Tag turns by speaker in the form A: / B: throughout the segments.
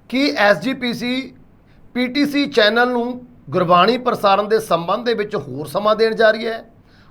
A: ਕਿ SGPC PTC channel ਨੂੰ ਗੁਰਬਾਣੀ ਪ੍ਰਸਾਰਣ ਦੇ ਸੰਬੰਧ ਦੇ ਵਿੱਚ ਹੋਰ ਸਮਾਂ ਦੇਣ ਜਾ ਰਹੀ ਹੈ।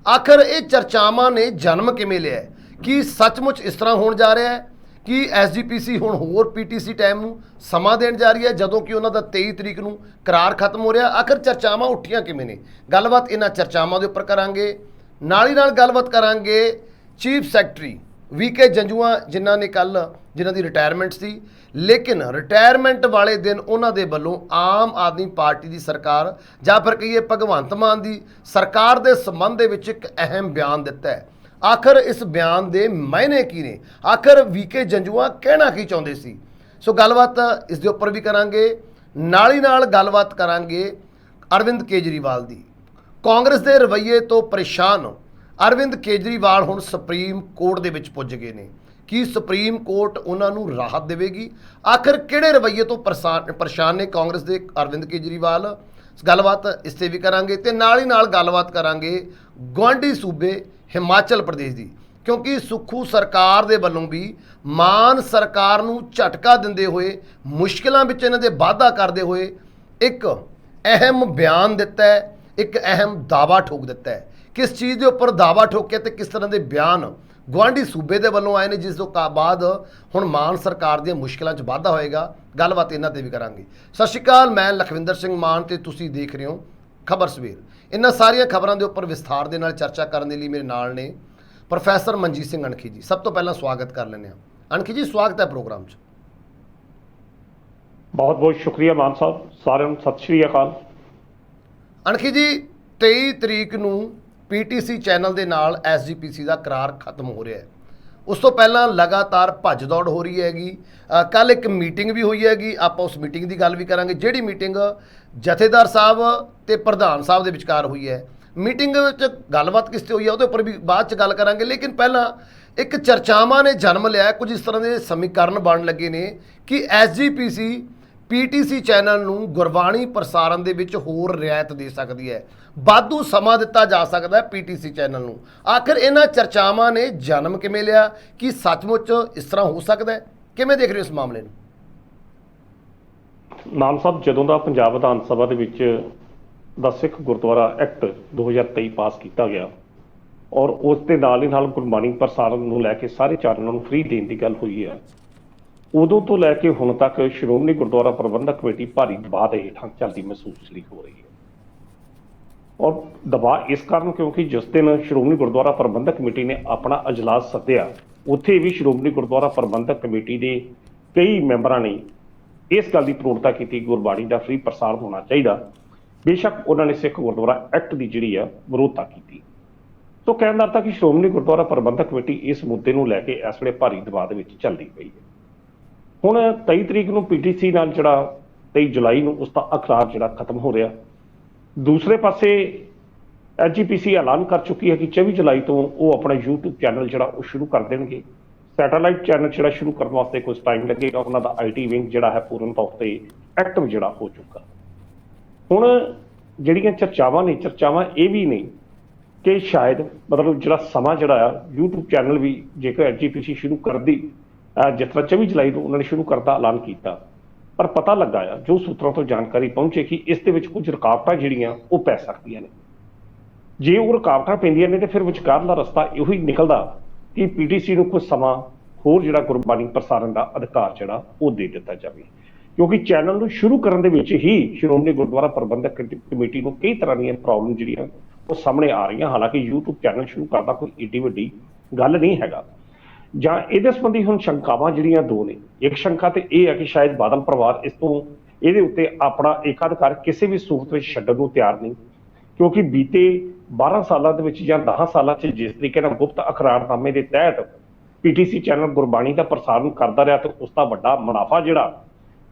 A: ਆਖਰ ਇਹ ਚਰਚਾਵਾਂ ਨੇ ਜਨਮ ਕਿਵੇਂ ਲਿਆ ਹੈ? ਕਿ ਸੱਚਮੁੱਚ ਇਸ ਤਰ੍ਹਾਂ ਹੋਣ ਜਾ ਰਿਹਾ ਹੈ ਕਿ ਐਸਜੀਪੀਸੀ ਹੁਣ ਹੋਰ ਪੀਟੀਸੀ ਟਾਈਮ ਨੂੰ ਸਮਾਂ ਦੇਣ ਜਾ ਰਹੀ ਹੈ, ਜਦੋਂ ਕਿ ਉਹਨਾਂ ਦਾ 23 ਤਰੀਕ ਨੂੰ ਕਰਾਰ ਖਤਮ ਹੋ ਰਿਹਾ। ਆਖਰ ਚਰਚਾਵਾਂ ਉੱਠੀਆਂ ਕਿਵੇਂ ਨੇ? ਗੱਲਬਾਤ ਇਹਨਾਂ ਚਰਚਾਵਾਂ ਦੇ ਉੱਪਰ ਕਰਾਂਗੇ। ਨਾਲ ਹੀ ਨਾਲ ਗੱਲਬਾਤ ਕਰਾਂਗੇ ਚੀਫ ਸੈਕਟਰੀ ਵੀਕੇ ਜੰਜੂਆ, ਜਿਨ੍ਹਾਂ ਦੀ ਰਿਟਾਇਰਮੈਂਟ ਸੀ, ਲੇਕਿਨ ਰਿਟਾਇਰਮੈਂਟ ਵਾਲੇ ਦਿਨ ਉਹਨਾਂ ਦੇ ਵੱਲੋਂ ਆਮ ਆਦਮੀ ਪਾਰਟੀ ਦੀ ਸਰਕਾਰ ਜਾਂ ਫਿਰ ਕਹੀਏ ਭਗਵੰਤ ਮਾਨ ਦੀ ਸਰਕਾਰ ਦੇ ਸੰਬੰਧ ਦੇ ਵਿੱਚ ਇੱਕ ਅਹਿਮ ਬਿਆਨ ਦਿੱਤਾ ਹੈ। ਆਖਰ ਇਸ ਬਿਆਨ ਦੇ ਮਾਇਨੇ ਕੀ ਨੇ? ਆਖਰ ਵੀਕੇ ਜੰਜੂਆ ਕਹਿਣਾ ਕੀ ਚਾਹੁੰਦੇ ਸੀ? ਸੋ ਗੱਲਬਾਤ ਇਸ ਦੇ ਉੱਪਰ ਵੀ ਕਰਾਂਗੇ। ਨਾਲ ਹੀ ਨਾਲ ਗੱਲਬਾਤ ਕਰਾਂਗੇ ਅਰਵਿੰਦ ਕੇਜਰੀਵਾਲ ਦੀ। ਕਾਂਗਰਸ ਦੇ ਰਵੱਈਏ ਤੋਂ ਪਰੇਸ਼ਾਨ ਅਰਵਿੰਦ ਕੇਜਰੀਵਾਲ ਹੁਣ ਸੁਪਰੀਮ ਕੋਰਟ ਦੇ ਵਿੱਚ ਪੁੱਜ ਗਏ ਨੇ। ਕੀ ਸੁਪਰੀਮ ਕੋਰਟ ਉਹਨਾਂ ਨੂੰ ਰਾਹਤ ਦੇਵੇਗੀ? ਆਖਰ ਕਿਹੜੇ ਰਵੱਈਏ ਤੋਂ ਪਰੇਸ਼ਾਨ ਨੇ ਕਾਂਗਰਸ ਦੇ ਅਰਵਿੰਦ ਕੇਜਰੀਵਾਲ? ਗੱਲਬਾਤ ਇਸ 'ਤੇ ਵੀ ਕਰਾਂਗੇ। ਅਤੇ ਨਾਲ ਹੀ ਨਾਲ ਗੱਲਬਾਤ ਕਰਾਂਗੇ ਗੁਆਂਢੀ ਸੂਬੇ ਹਿਮਾਚਲ ਪ੍ਰਦੇਸ਼ ਦੀ, ਕਿਉਂਕਿ ਸੁੱਖੂ ਸਰਕਾਰ ਦੇ ਵੱਲੋਂ ਵੀ ਮਾਨ ਸਰਕਾਰ ਨੂੰ ਝਟਕਾ ਦਿੰਦੇ ਹੋਏ, ਮੁਸ਼ਕਿਲਾਂ ਵਿੱਚ ਇਹਨਾਂ ਦੇ ਵਾਧਾ ਕਰਦੇ ਹੋਏ ਇੱਕ ਅਹਿਮ ਬਿਆਨ ਦਿੱਤਾ ਹੈ, ਇੱਕ ਅਹਿਮ ਦਾਅਵਾ ਠੋਕ ਦਿੱਤਾ ਹੈ। ਕਿਸ ਚੀਜ਼ ਦੇ ਉੱਪਰ ਦਾਅਵਾ ਠੋਕਿਆ ਅਤੇ ਕਿਸ ਤਰ੍ਹਾਂ ਦੇ ਬਿਆਨ ਗੁਆਂਢੀ ਸੂਬੇ ਦੇ ਵੱਲੋਂ ਆਏ ਨੇ, ਜਿਸ ਤੋਂ ਬਾਅਦ ਹੁਣ ਮਾਨ ਸਰਕਾਰ ਦੀਆਂ ਮੁਸ਼ਕਿਲਾਂ 'ਚ ਵਾਧਾ ਹੋਏਗਾ? ਗੱਲਬਾਤ ਇਹਨਾਂ 'ਤੇ ਵੀ ਕਰਾਂਗੇ। ਸਤਿ ਸ਼੍ਰੀ ਅਕਾਲ, ਮੈਂ ਲਖਵਿੰਦਰ ਸਿੰਘ ਮਾਨ ਅਤੇ ਤੁਸੀਂ ਦੇਖ ਰਹੇ ਹੋ ਖਬਰ ਸਵੇਰ। ਇਹਨਾਂ ਸਾਰੀਆਂ ਖਬਰਾਂ ਦੇ ਉੱਪਰ ਵਿਸਥਾਰ ਦੇ ਨਾਲ ਚਰਚਾ ਕਰਨ ਦੇ ਲਈ ਮੇਰੇ ਨਾਲ ਨੇ ਪ੍ਰੋਫੈਸਰ ਮਨਜੀਤ ਸਿੰਘ ਅਣਖੀ ਜੀ। ਸਭ ਤੋਂ ਪਹਿਲਾਂ ਸਵਾਗਤ ਕਰ ਲੈਂਦੇ ਹਾਂ। ਅਣਖੀ ਜੀ, ਸਵਾਗਤ ਹੈ ਪ੍ਰੋਗਰਾਮ 'ਚ।
B: ਬਹੁਤ ਬਹੁਤ ਸ਼ੁਕਰੀਆ ਮਾਨ ਸਾਹਿਬ, ਸਾਰਿਆਂ ਨੂੰ ਸਤਿ ਸ਼੍ਰੀ ਅਕਾਲ।
A: ਅਣਖੀ ਜੀ, 23 ਤਰੀਕ ਨੂੰ ਪੀਟੀਸੀ ਚੈਨਲ ਦੇ ਨਾਲ ਐਸਜੀਪੀਸੀ ਦਾ ਕਰਾਰ ਖਤਮ ਹੋ ਰਿਹਾ ਹੈ। ਉਸ ਤੋਂ ਪਹਿਲਾਂ ਲਗਾਤਾਰ ਭੱਜ ਦੌੜ ਹੋ ਰਹੀ ਹੈਗੀ। ਕੱਲ੍ਹ ਇੱਕ ਮੀਟਿੰਗ ਵੀ ਹੋਈ ਹੈਗੀ, ਆਪਾਂ ਉਸ ਮੀਟਿੰਗ ਦੀ ਗੱਲ ਵੀ ਕਰਾਂਗੇ, ਜਿਹੜੀ ਮੀਟਿੰਗ ਜਥੇਦਾਰ ਸਾਹਿਬ ਅਤੇ ਪ੍ਰਧਾਨ ਸਾਹਿਬ ਦੇ ਵਿਚਕਾਰ ਹੋਈ ਹੈ। ਮੀਟਿੰਗ ਵਿੱਚ ਗੱਲਬਾਤ ਕਿਸ 'ਤੇ ਹੋਈ ਹੈ ਉਹਦੇ ਉੱਪਰ ਵੀ ਬਾਅਦ 'ਚ ਗੱਲ ਕਰਾਂਗੇ। ਲੇਕਿਨ ਪਹਿਲਾਂ ਇੱਕ ਚਰਚਾਵਾਂ ਨੇ ਜਨਮ ਲਿਆ, ਕੁਝ ਇਸ ਤਰ੍ਹਾਂ ਦੇ ਸਮੀਕਰਨ ਬਣਨ ਲੱਗੇ ਨੇ ਕਿ ਐਸਜੀਪੀਸੀ ਪੀਟੀਸੀ ਚੈਨਲ ਨੂੰ ਗੁਰਬਾਣੀ ਪ੍ਰਸਾਰਣ ਦੇ ਵਿੱਚ ਹੋਰ ਰਿਆਇਤ ਦੇ ਸਕਦੀ ਹੈ, ਵਾਧੂ ਸਮਾਂ ਦਿੱਤਾ ਜਾ ਸਕਦਾ ਹੈ ਪੀਟੀਸੀ ਚੈਨਲ ਨੂੰ। ਆਖਿਰ ਇਹਨਾਂ ਚਰਚਾਵਾਂ ਨੇ ਜਨਮ ਕਿਵੇਂ ਲਿਆ? ਕਿ ਸੱਚਮੁੱਚ ਇਸ ਤਰ੍ਹਾਂ ਹੋ ਸਕਦਾ ਹੈ? ਕਿਵੇਂ ਦੇਖ ਰਹੇ ਹੋ ਇਸ ਮਾਮਲੇ ਨੂੰ?
B: ਮਾਨ ਸਾਹਿਬ, ਜਦੋਂ ਦਾ ਪੰਜਾਬ ਵਿਧਾਨ ਸਭਾ ਦੇ ਵਿੱਚ ਦਾ ਸਿੱਖ ਗੁਰਦੁਆਰਾ ਐਕਟ 2023 ਪਾਸ ਕੀਤਾ ਗਿਆ ਔਰ ਉਸ ਦੇ ਨਾਲ ਹੀ ਨਾਲ ਗੁਰਬਾਣੀ ਪ੍ਰਸਾਰਣ ਨੂੰ ਲੈ ਕੇ ਸਾਰੇ ਚੈਨਲਾਂ ਨੂੰ ਫ੍ਰੀ ਦੇਣ ਦੀ ਗੱਲ ਹੋਈ ਹੈ, ਉਦੋਂ ਤੋਂ ਲੈ ਕੇ ਹੁਣ ਤੱਕ ਸ਼੍ਰੋਮਣੀ ਗੁਰਦੁਆਰਾ ਪ੍ਰਬੰਧਕ ਕਮੇਟੀ ਭਾਰੀ ਦਬਾਅ ਦੇ ਹੇਠਾਂ ਚੱਲਦੀ ਮਹਿਸੂਸ ਲਈ ਹੋ ਰਹੀ ਹੈ। ਔਰ ਦਬਾਅ ਇਸ ਕਾਰਨ ਕਿਉਂਕਿ ਜਿਸ ਦਿਨ ਸ਼੍ਰੋਮਣੀ ਗੁਰਦੁਆਰਾ ਪ੍ਰਬੰਧਕ ਕਮੇਟੀ ਨੇ ਆਪਣਾ ਅਜਲਾਸ ਸੱਦਿਆ, ਉੱਥੇ ਵੀ ਸ਼੍ਰੋਮਣੀ ਗੁਰਦੁਆਰਾ ਪ੍ਰਬੰਧਕ ਕਮੇਟੀ ਦੇ ਕਈ ਮੈਂਬਰਾਂ ਨੇ ਇਸ ਗੱਲ ਦੀ ਪ੍ਰੋੜਤਾ ਕੀਤੀ ਗੁਰਬਾਣੀ ਦਾ ਫ੍ਰੀ ਪ੍ਰਸਾਰ ਹੋਣਾ ਚਾਹੀਦਾ। ਬੇਸ਼ੱਕ ਉਹਨਾਂ ਨੇ ਸਿੱਖ ਗੁਰਦੁਆਰਾ ਐਕਟ ਦੀ ਜਿਹੜੀ ਆ ਵਿਰੋਧਤਾ ਕੀਤੀ। ਸੋ ਕਹਿਣ ਦਾ ਅਰਥ ਹੈ ਕਿ ਸ਼੍ਰੋਮਣੀ ਗੁਰਦੁਆਰਾ ਪ੍ਰਬੰਧਕ ਕਮੇਟੀ ਇਸ ਮੁੱਦੇ ਨੂੰ ਲੈ ਕੇ ਇਸ ਵੇਲੇ ਭਾਰੀ ਦਬਾਅ ਦੇ ਵਿੱਚ ਚੱਲਦੀ ਪਈ ਹੈ। ਹੁਣ 23 ਤਰੀਕ ਨੂੰ ਪੀਟੀਸੀ ਨਾਲ ਜਿਹੜਾ 23 ਜੁਲਾਈ ਨੂੰ ਉਸ ਦਾ ਅਖਰਾਰ ਜਿਹੜਾ ਖਤਮ ਹੋ ਰਿਹਾ। ਦੂਸਰੇ ਪਾਸੇ ਐਸਜੀਪੀਸੀ ਐਲਾਨ ਕਰ ਚੁੱਕੀ ਹੈ ਕਿ 24 ਜੁਲਾਈ ਤੋਂ ਉਹ ਆਪਣਾ YouTube ਚੈਨਲ ਜਿਹੜਾ ਉਹ ਸ਼ੁਰੂ ਕਰ ਦੇਣਗੇ। ਸੈਟੇਲਾਈਟ ਚੈਨਲ ਜਿਹੜਾ ਸ਼ੁਰੂ ਕਰਨ ਵਾਸਤੇ ਕੁਝ ਟਾਈਮ ਲੱਗੇਗਾ। ਉਹਨਾਂ ਦਾ IT ਵਿੰਗ ਜਿਹੜਾ ਹੈ ਪੂਰਨ ਤੌਰ 'ਤੇ ਐਕਟਿਵ ਜਿਹੜਾ ਹੋ ਚੁੱਕਾ। ਹੁਣ ਜਿਹੜੀਆਂ ਚਰਚਾਵਾਂ ਇਹ ਵੀ ਨੇ ਕਿ ਸ਼ਾਇਦ ਮਤਲਬ ਜਿਹੜਾ ਸਮਾਂ ਜਿਹੜਾ ਆ YouTube ਚੈਨਲ ਵੀ ਜੇਕਰ ਐਸਜੀਪੀਸੀ ਸ਼ੁਰੂ ਕਰਦੀ, ਜਿਸ ਤਰ੍ਹਾਂ 24 ਜੁਲਾਈ ਨੂੰ ਉਹਨਾਂ ਨੇ ਸ਼ੁਰੂ ਕਰਨ ਦਾ ਐਲਾਨ ਕੀਤਾ, ਪਰ ਪਤਾ ਲੱਗਾ ਆ ਜੋ ਸੂਤਰਾਂ ਤੋਂ ਜਾਣਕਾਰੀ ਪਹੁੰਚੇ ਕਿ ਇਸ ਦੇ ਵਿੱਚ ਕੁਝ ਰੁਕਾਵਟਾਂ ਜਿਹੜੀਆਂ ਉਹ ਪੈ ਸਕਦੀਆਂ ਨੇ। ਜੇ ਉਹ ਰੁਕਾਵਟਾਂ ਪੈਂਦੀਆਂ ਨੇ ਤਾਂ ਫਿਰ ਵਿਚਕਾਰਲਾ ਰਸਤਾ ਇਹੋ ਹੀ ਨਿਕਲਦਾ ਕਿ ਪੀਟੀਸੀ ਨੂੰ ਕੁਝ ਸਮਾਂ ਹੋਰ ਜਿਹੜਾ ਗੁਰਬਾਣੀ ਪ੍ਰਸਾਰਣ ਦਾ ਅਧਿਕਾਰ ਜਿਹੜਾ ਉਹ ਦੇ ਦਿੱਤਾ ਜਾਵੇ, ਕਿਉਂਕਿ ਚੈਨਲ ਨੂੰ ਸ਼ੁਰੂ ਕਰਨ ਦੇ ਵਿੱਚ ਹੀ ਸ਼੍ਰੋਮਣੀ ਗੁਰਦੁਆਰਾ ਪ੍ਰਬੰਧਕ ਕਮੇਟੀ ਨੂੰ ਕਈ ਤਰ੍ਹਾਂ ਦੀਆਂ ਪ੍ਰੋਬਲਮ ਜਿਹੜੀਆਂ ਉਹ ਸਾਹਮਣੇ ਆ ਰਹੀਆਂ। ਹਾਲਾਂਕਿ YouTube ਚੈਨਲ ਸ਼ੁਰੂ ਕਰਨਾ ਕੋਈ ਏਡੀ ਵੱਡੀ ਗੱਲ ਨਹੀਂ ਹੈਗਾ। ਜਾਂ ਇਹਦੇ ਸੰਬੰਧੀ ਹੁਣ ਸ਼ੰਕਾਵਾਂ ਜਿਹੜੀਆਂ ਦੋ ਨੇ। ਇੱਕ ਸ਼ੰਕਾ ਤੇ ਇਹ ਹੈ ਕਿ ਸ਼ਾਇਦ ਬਾਦਲ ਪਰਿਵਾਰ ਇਸ ਤੋਂ ਇਹਦੇ ਉੱਤੇ ਆਪਣਾ ਏਕਾਧਿਕਾਰ ਕਿਸੇ ਵੀ ਸੂਰਤ ਵਿੱਚ ਛੱਡਣ ਨੂੰ ਤਿਆਰ ਨਹੀਂ, ਕਿਉਂਕਿ ਬੀਤੇ 12 ਸਾਲਾਂ ਦੇ ਵਿੱਚ ਜਾਂ 10 ਸਾਲਾਂ 'ਚ ਜਿਸ ਤਰੀਕੇ ਨਾਲ ਗੁਪਤ ਅਖਰਾਰਨਾਮੇ ਦੇ ਤਹਿਤ ਪੀਟੀਸੀ ਚੈਨਲ ਗੁਰਬਾਣੀ ਦਾ ਪ੍ਰਸਾਰਣ ਕਰਦਾ ਰਿਹਾ ਤੇ ਉਸ ਦਾ ਵੱਡਾ ਮੁਨਾਫਾ ਜਿਹੜਾ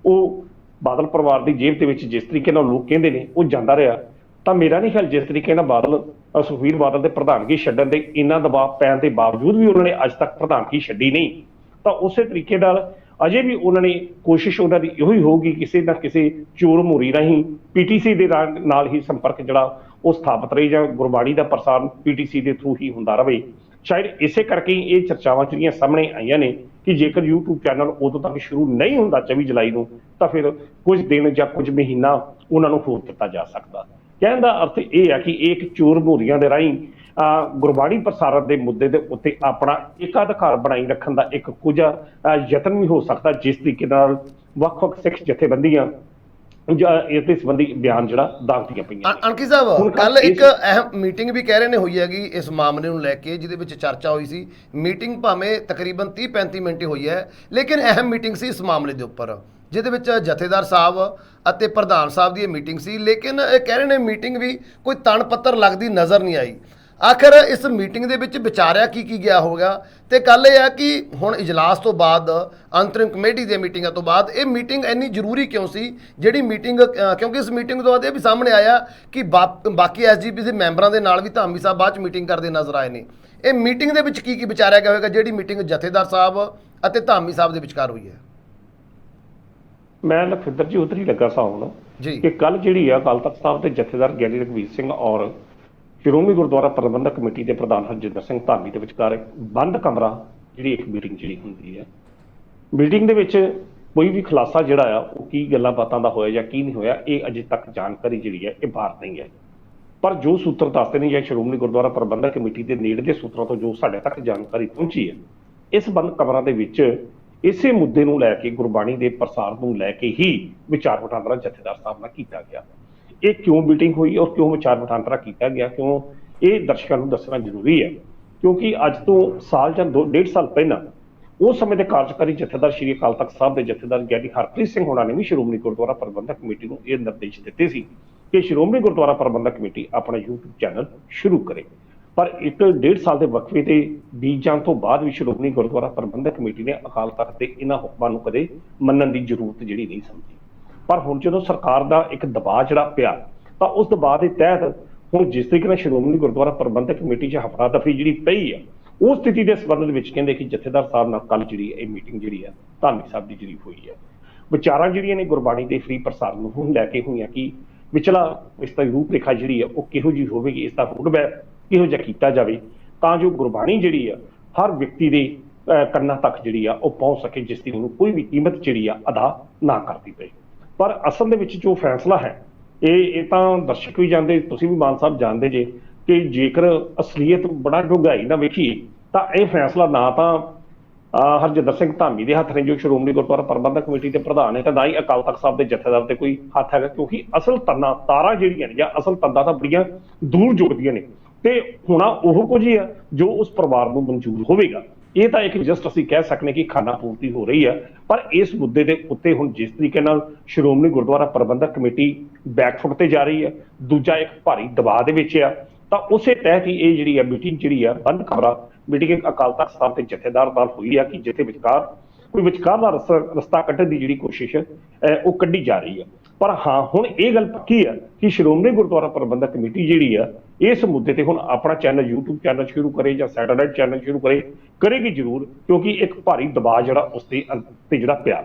B: ਉਹ ਬਾਦਲ ਪਰਿਵਾਰ ਦੀ ਜੇਬ ਦੇ ਵਿੱਚ ਜਿਸ ਤਰੀਕੇ ਨਾਲ ਲੋਕ ਕਹਿੰਦੇ ਨੇ ਉਹ ਜਾਂਦਾ ਰਿਹਾ, ਤਾਂ ਮੇਰਾ ਨਹੀਂ ਖਿਆਲ ਜਿਸ ਤਰੀਕੇ ਨਾਲ ਸੁਖਬੀਰ ਬਾਦਲ ਦੇ ਪ੍ਰਧਾਨਗੀ ਛੱਡਣ ਦੇ ਇੰਨਾ ਦਬਾਅ ਪੈਣ ਦੇ ਬਾਵਜੂਦ ਵੀ ਉਹਨਾਂ ਨੇ ਅੱਜ ਤੱਕ ਪ੍ਰਧਾਨਗੀ ਛੱਡੀ ਨਹੀਂ, ਤਾਂ ਉਸੇ ਤਰੀਕੇ ਨਾਲ ਅਜੇ ਵੀ ਉਹਨਾਂ ਨੇ ਕੋਸ਼ਿਸ਼ ਉਹਨਾਂ ਦੀ ਇਹੋ ਹੀ ਹੋਊਗੀ ਕਿਸੇ ਨਾ ਕਿਸੇ ਚੋਰ ਮੋਰੀ ਰਾਹੀਂ ਪੀਟੀਸੀ ਦੇ ਨਾਲ ਹੀ ਸੰਪਰਕ ਜਿਹੜਾ ਉਹ ਸਥਾਪਿਤ ਰਹੀ ਜਾਂ ਗੁਰਬਾਣੀ ਦਾ ਪ੍ਰਸਾਰਣ ਪੀਟੀਸੀ ਦੇ ਥਰੂ ਹੀ ਹੁੰਦਾ ਰਹੇ। ਸ਼ਾਇਦ ਇਸੇ ਕਰਕੇ ਹੀ ਇਹ ਚਰਚਾਵਾਂ ਜਿਹੜੀਆਂ ਸਾਹਮਣੇ ਆਈਆਂ ਨੇ ਕਿ ਜੇਕਰ YouTube ਚੈਨਲ ਉਦੋਂ ਤੱਕ ਸ਼ੁਰੂ ਨਹੀਂ ਹੁੰਦਾ 24 ਜੁਲਾਈ ਨੂੰ ਤਾਂ ਫਿਰ ਕੁਝ ਦਿਨ ਜਾਂ ਕੁਝ ਮਹੀਨਾ ਉਹਨਾਂ ਨੂੰ ਹੋਰ ਦਿੱਤਾ ਜਾ ਸਕਦਾ। ਕਹਿਣ ਦਾ ਅਰਥ ਇਹ ਹੈ ਕਿ ਇਹ ਇੱਕ ਚੋਰ ਮੋਰੀਆਂ ਦੇ ਰਾਹੀਂ ਗੁਰਬਾਣੀ ਪ੍ਰਸਾਰਣ ਦੇ ਮੁੱਦੇ ਦੇ ਉੱਤੇ ਆਪਣਾ ਏਕਾਧਿਕਾਰ ਬਣਾਈ ਰੱਖਣ ਦਾ ਇੱਕ ਕੁਝ ਯਤਨ ਵੀ ਹੋ ਸਕਦਾ, ਜਿਸ ਤਰੀਕੇ ਨਾਲ ਵੱਖ-ਵੱਖ ਸਿੱਖ ਜਥੇਬੰਦੀਆਂ ਇਸ ਦੇ ਸੰਬੰਧੀ ਬਿਆਨ ਜਿਹੜਾ ਦਾਗਦੀਆਂ ਪਈਆਂ।
A: ਅਣਖੀ ਸਾਹਿਬ, ਕੱਲ ਇੱਕ ਅਹਿਮ ਮੀਟਿੰਗ ਵੀ ਕਹਿ ਰਹੇ ਨੇ ਹੋਈ ਹੈਗੀ ਇਸ ਮਾਮਲੇ ਨੂੰ ਲੈ ਕੇ, ਜਿਹਦੇ ਵਿੱਚ ਚਰਚਾ ਹੋਈ ਸੀ। ਮੀਟਿੰਗ ਭਾਵੇਂ ਤਕਰੀਬਨ 30-35 ਮਿੰਟ ਹੀ ਹੋਈ ਹੈ, ਲੇਕਿਨ ਅਹਿਮ ਮੀਟਿੰਗ ਸੀ ਇਸ ਮਾਮਲੇ ਦੇ ਉੱਪਰ, ਜਿਹਦੇ ਵਿੱਚ ਜਥੇਦਾਰ ਸਾਹਿਬ ਅਤੇ ਪ੍ਰਧਾਨ ਸਾਹਿਬ ਦੀ ਇਹ ਮੀਟਿੰਗ ਸੀ। ਲੇਕਿਨ ਇਹ ਕਹਿ ਰਹੇ ਨੇ ਮੀਟਿੰਗ ਵੀ ਕੋਈ ਤਣ ਪੱਤਰ ਲੱਗਦੀ ਨਜ਼ਰ ਨਹੀਂ ਆਈ। ਆਖਰ ਇਸ ਮੀਟਿੰਗ ਦੇ ਵਿੱਚ ਵਿਚਾਰਿਆ ਕੀ ਗਿਆ ਹੋਗਾ, ਤੇ ਗੱਲ ਇਹ ਹੈ ਕਿ ਹੁਣ ਇਜਲਾਸ ਤੋਂ ਬਾਅਦ ਅੰਤਰਿਮ ਕਮੇਟੀ ਦੀਆਂ ਮੀਟਿੰਗਾਂ ਤੋਂ ਬਾਅਦ ਇਹ ਮੀਟਿੰਗ ਇੰਨੀ ਜ਼ਰੂਰੀ ਕਿਉਂ ਸੀ? ਜਿਹੜੀ ਮੀਟਿੰਗ ਕਿਉਂਕਿ ਇਸ ਮੀਟਿੰਗ ਤੋਂ ਬਾਅਦ ਇਹ ਵੀ ਸਾਹਮਣੇ ਆਇਆ ਕਿ ਬਾਕੀ ਐਸਜੀਪੀ ਦੇ ਮੈਂਬਰਾਂ ਦੇ ਨਾਲ ਵੀ ਧਾਮੀ ਸਾਹਿਬ ਬਾਅਦ ਚ ਮੀਟਿੰਗ ਕਰਦੇ ਨਜ਼ਰ ਆਏ ਨੇ। ਇਹ ਮੀਟਿੰਗ ਦੇ ਵਿੱਚ ਕੀ ਵਿਚਾਰਿਆ ਗਿਆ ਹੋਵੇਗਾ, ਜਿਹੜੀ ਮੀਟਿੰਗ ਜਥੇਦਾਰ ਸਾਹਿਬ ਅਤੇ ਧਾਮੀ ਸਾਹਿਬ ਦੇ ਵਿਚਕਾਰ ਹੋਈ ਹੈ?
B: ਮੈਂ ਲਖਵਿੰਦਰ ਜੀ ਉਧਰ ਹੀ ਲੱਗਾ ਸਾਂ ਹੁਣ
A: ਜੀ
B: ਕਿ ਕੱਲ ਜਿਹੜੀ ਆ ਅਕਾਲ ਤਖਤ ਸਾਹਿਬ ਦੇ ਜਥੇਦਾਰ ਗਿਆਨੀ ਰਘਵੀਰ ਸਿੰਘ ਔਰ ਸ਼੍ਰੋਮਣੀ ਗੁਰਦੁਆਰਾ ਪ੍ਰਬੰਧਕ ਕਮੇਟੀ ਦੇ ਪ੍ਰਧਾਨ ਹਰਜਿੰਦਰ ਸਿੰਘ ਧਾਮੀ ਦੇ ਵਿਚਕਾਰ ਬੰਦ ਕਮਰਾ ਜਿਹੜੀ ਇੱਕ ਮੀਟਿੰਗ ਜਿਹੜੀ ਹੁੰਦੀ ਹੈ। ਮੀਟਿੰਗ ਦੇ ਵਿੱਚ ਕੋਈ ਵੀ ਖੁਲਾਸਾ ਜਿਹੜਾ ਆ ਉਹ ਕੀ ਗੱਲਾਂ ਬਾਤਾਂ ਦਾ ਹੋਇਆ ਜਾਂ ਕੀ ਨਹੀਂ ਹੋਇਆ, ਇਹ ਅਜੇ ਤੱਕ ਜਾਣਕਾਰੀ ਜਿਹੜੀ ਹੈ ਇਹ ਬਾਹਰ ਨਹੀਂ ਹੈ। ਪਰ ਜੋ ਸੂਤਰ ਦੱਸਦੇ ਨੇ ਜਾਂ ਸ਼੍ਰੋਮਣੀ ਗੁਰਦੁਆਰਾ ਪ੍ਰਬੰਧਕ ਕਮੇਟੀ ਦੇ ਨੇੜਲੇ ਸੂਤਰਾਂ ਤੋਂ ਜੋ ਸਾਡੇ ਤੱਕ ਜਾਣਕਾਰੀ ਪਹੁੰਚੀ ਹੈ, ਇਸ ਬੰਦ ਕਮਰਾ ਦੇ ਵਿੱਚ ਇਸੇ ਮੁੱਦੇ ਨੂੰ ਲੈ ਕੇ, ਗੁਰਬਾਣੀ ਦੇ ਪ੍ਰਸਾਰ ਨੂੰ ਲੈ ਕੇ ਹੀ ਵਿਚਾਰ ਵਟਾਂਦਰਾ ਜਥੇਦਾਰ ਸਾਹਿਬ ਨਾਲ ਕੀਤਾ ਗਿਆ। ਇਹ ਕਿਉਂ ਮੀਟਿੰਗ ਹੋਈ ਔਰ ਕਿਉਂ ਵਿਚਾਰ ਵਟਾਂਦਰਾ ਕੀਤਾ ਗਿਆ, ਕਿਉਂ, ਇਹ ਦਰਸ਼ਕਾਂ ਨੂੰ ਦੱਸਣਾ ਜ਼ਰੂਰੀ ਹੈ। ਕਿਉਂਕਿ ਅੱਜ ਤੋਂ ਸਾਲ ਜਾਂ 1.5 ਸਾਲ ਪਹਿਲਾਂ ਉਸ ਸਮੇਂ ਦੇ ਕਾਰਜਕਾਰੀ ਜਥੇਦਾਰ ਸ਼੍ਰੀ ਅਕਾਲ ਤਖਤ ਸਾਹਿਬ ਦੇ ਜਥੇਦਾਰ ਗਿਆਨੀ ਹਰਪ੍ਰੀਤ ਸਿੰਘ ਹੋਣਾ ਨੇ ਵੀ ਸ਼੍ਰੋਮਣੀ ਗੁਰਦੁਆਰਾ ਪ੍ਰਬੰਧਕ ਕਮੇਟੀ ਨੂੰ ਇਹ ਨਿਰਦੇਸ਼ ਦਿੱਤੇ ਸੀ ਕਿ ਸ਼੍ਰੋਮਣੀ ਗੁਰਦੁਆਰਾ ਪ੍ਰਬੰਧਕ ਕਮੇਟੀ ਆਪਣਾ YouTube ਚੈਨਲ ਸ਼ੁਰੂ ਕਰੇ। ਪਰ 1.5 ਸਾਲ ਦੇ ਵਕਫੇ ਦੇ ਬੀਤ ਜਾਣ ਤੋਂ ਬਾਅਦ ਵੀ ਸ਼੍ਰੋਮਣੀ ਗੁਰਦੁਆਰਾ ਪ੍ਰਬੰਧਕ ਕਮੇਟੀ ਨੇ ਅਕਾਲ ਤਖਤ ਦੇ ਇਹਨਾਂ ਹੁਕਮਾਂ ਨੂੰ ਕਦੇ ਮੰਨਣ ਦੀ ਜ਼ਰੂਰਤ ਜਿਹੜੀ ਨਹੀਂ ਸਮਝੀ। ਪਰ ਹੁਣ ਜਦੋਂ ਸਰਕਾਰ ਦਾ ਇੱਕ ਦਬਾਅ ਜਿਹੜਾ ਪਿਆ, ਤਾਂ ਉਸ ਦਬਾਅ ਦੇ ਤਹਿਤ ਹੁਣ ਜਿਸ ਤਰੀਕੇ ਨਾਲ ਸ਼੍ਰੋਮਣੀ ਗੁਰਦੁਆਰਾ ਪ੍ਰਬੰਧਕ ਕਮੇਟੀ 'ਚ ਹਫੜਾ ਦਫੜੀ ਜਿਹੜੀ ਪਈ ਆ, ਉਸ ਸਥਿਤੀ ਦੇ ਸੰਬੰਧ ਵਿੱਚ ਕਹਿੰਦੇ ਕਿ ਜਥੇਦਾਰ ਸਾਹਿਬ ਨਾਲ ਕੱਲ ਜਿਹੜੀ ਇਹ ਮੀਟਿੰਗ ਜਿਹੜੀ ਆ ਧਾਮੀ ਸਾਹਿਬ ਦੀ ਜਿਹੜੀ ਹੋਈ ਹੈ। ਵਿਚਾਰਾਂ ਜਿਹੜੀਆਂ ਨੇ ਗੁਰਬਾਣੀ ਦੇ ਫ੍ਰੀ ਪ੍ਰਸਾਰ ਨੂੰ ਲੈ ਕੇ ਹੋਈਆਂ ਕਿ ਵਿਚਲਾ ਇਸ ਦਾ ਰੂਪ ਰੇਖਾ ਜਿਹੜੀ ਆ ਉਹ ਕਿਹੋ ਜਿਹੀ ਹੋਵੇਗੀ, ਇਸ ਦਾ ਰੋਡਮੈਪ ਕਿਹੋ ਜਿਹਾ ਕੀਤਾ ਜਾਵੇ ਤਾਂ ਜੋ ਗੁਰਬਾਣੀ ਜਿਹੜੀ ਆ ਹਰ ਵਿਅਕਤੀ ਦੇ ਕੰਨਾਂ ਤੱਕ ਜਿਹੜੀ ਆ ਉਹ ਪਹੁੰਚ ਸਕੇ, ਜਿਸ ਦੀ ਉਹਨੂੰ ਕੋਈ ਵੀ ਕੀਮਤ ਜਿਹੜੀ ਆ ਅਦਾ ਨਾ ਕਰਦੀ ਪਏ। ਪਰ ਅਸਲ ਦੇ ਵਿੱਚ ਜੋ ਫੈਸਲਾ ਹੈ ਇਹ ਤਾਂ ਦਰਸ਼ਕ ਵੀ ਜਾਣਦੇ, ਤੁਸੀਂ ਵੀ ਮਾਨ ਸਾਹਿਬ ਜਾਣਦੇ ਜੇ ਕਿ ਜੇਕਰ ਅਸਲੀਅਤ ਬੜਾ ਡੂੰਘਾਈ ਨਾਲ ਵੇਖੀਏ ਤਾਂ ਇਹ ਫੈਸਲਾ ਨਾ ਤਾਂ ਹਰਜਿੰਦਰ ਸਿੰਘ ਧਾਮੀ ਦੇ ਹੱਥ ਨੇ ਜੋ ਸ਼੍ਰੋਮਣੀ ਗੁਰਦੁਆਰਾ ਪ੍ਰਬੰਧਕ ਕਮੇਟੀ ਦੇ ਪ੍ਰਧਾਨ ਹੈ, ਤਾਂ ਨਾ ਹੀ ਅਕਾਲ ਤਖਤ ਸਾਹਿਬ ਦੇ ਜਥੇਦਾਰ ਤੇ ਕੋਈ ਹੱਥ ਹੈਗਾ। ਕਿਉਂਕਿ ਅਸਲ ਤਾਰਾਂ ਜਿਹੜੀਆਂ ਨੇ ਜਾਂ ਅਸਲ ਤੰਦਾਂ ਤਾਂ ਬੜੀਆਂ ਦੂਰ ਜੁੜਦੀਆਂ ਨੇ ਤੇ ਹੋਣਾ ਉਹ ਕੁਝ ਹੀ ਆ ਜੋ ਉਸ ਪਰਿਵਾਰ ਨੂੰ ਮਨਜ਼ੂਰ ਹੋਵੇਗਾ। ਇਹ ਤਾਂ ਇੱਕ ਜਸਟ ਅਸੀਂ ਕਹਿ ਸਕਦੇ ਕਿ ਖਾਨਾ ਪੂਰਤੀ ਹੋ ਰਹੀ ਹੈ। ਪਰ ਇਸ ਮੁੱਦੇ ਦੇ ਉੱਤੇ ਹੁਣ ਜਿਸ ਤਰੀਕੇ ਨਾਲ ਸ਼੍ਰੋਮਣੀ ਗੁਰਦੁਆਰਾ ਪ੍ਰਬੰਧਕ ਕਮੇਟੀ ਬੈਕਫੁੱਟ ਤੇ ਜਾ ਰਹੀ ਹੈ, ਦੂਜਾ ਇੱਕ ਭਾਰੀ ਦਬਾਅ ਦੇ ਵਿੱਚ ਆ, ਤਾਂ ਉਸੇ ਤਹਿਤ ਹੀ ਇਹ ਜਿਹੜੀ ਹੈ ਮੀਟਿੰਗ ਜਿਹੜੀ ਆ ਬੰਦ ਕਮਰਾ ਮੀਟਿੰਗ ਅਕਾਲ ਤਖਤ ਸਾਹਿਬ ਦੇ ਜਥੇਦਾਰ ਨਾਲ ਹੋਈ ਆ ਕਿ ਜਿੱਥੇ ਕੋਈ ਵਿਚਕਾਰਲਾ ਰਸਤਾ ਕੱਢਣ ਦੀ ਜਿਹੜੀ ਕੋਸ਼ਿਸ਼ ਉਹ ਕੱਢੀ ਜਾ ਰਹੀ ਹੈ। ਪਰ ਹਾਂ, ਹੁਣ ਇਹ ਗੱਲ ਪੱਕੀ ਹੈ ਕਿ ਸ਼੍ਰੋਮਣੀ ਗੁਰਦੁਆਰਾ ਪ੍ਰਬੰਧਕ ਕਮੇਟੀ ਜਿਹੜੀ ਆ ਇਸ ਮੁੱਦੇ ਤੇ ਹੁਣ ਆਪਣਾ ਚੈਨਲ YouTube ਚੈਨਲ ਸ਼ੁਰੂ ਕਰੇ ਜਾਂ ਸੈਟੇਲਾਈਟ ਚੈਨਲ ਸ਼ੁਰੂ ਕਰੇਗੀ ਜ਼ਰੂਰ, ਕਿਉਂਕਿ ਇੱਕ ਭਾਰੀ ਦਬਾਅ ਜਿਹੜਾ ਉਸ ਤੇ ਜਿਹੜਾ ਪਿਆ।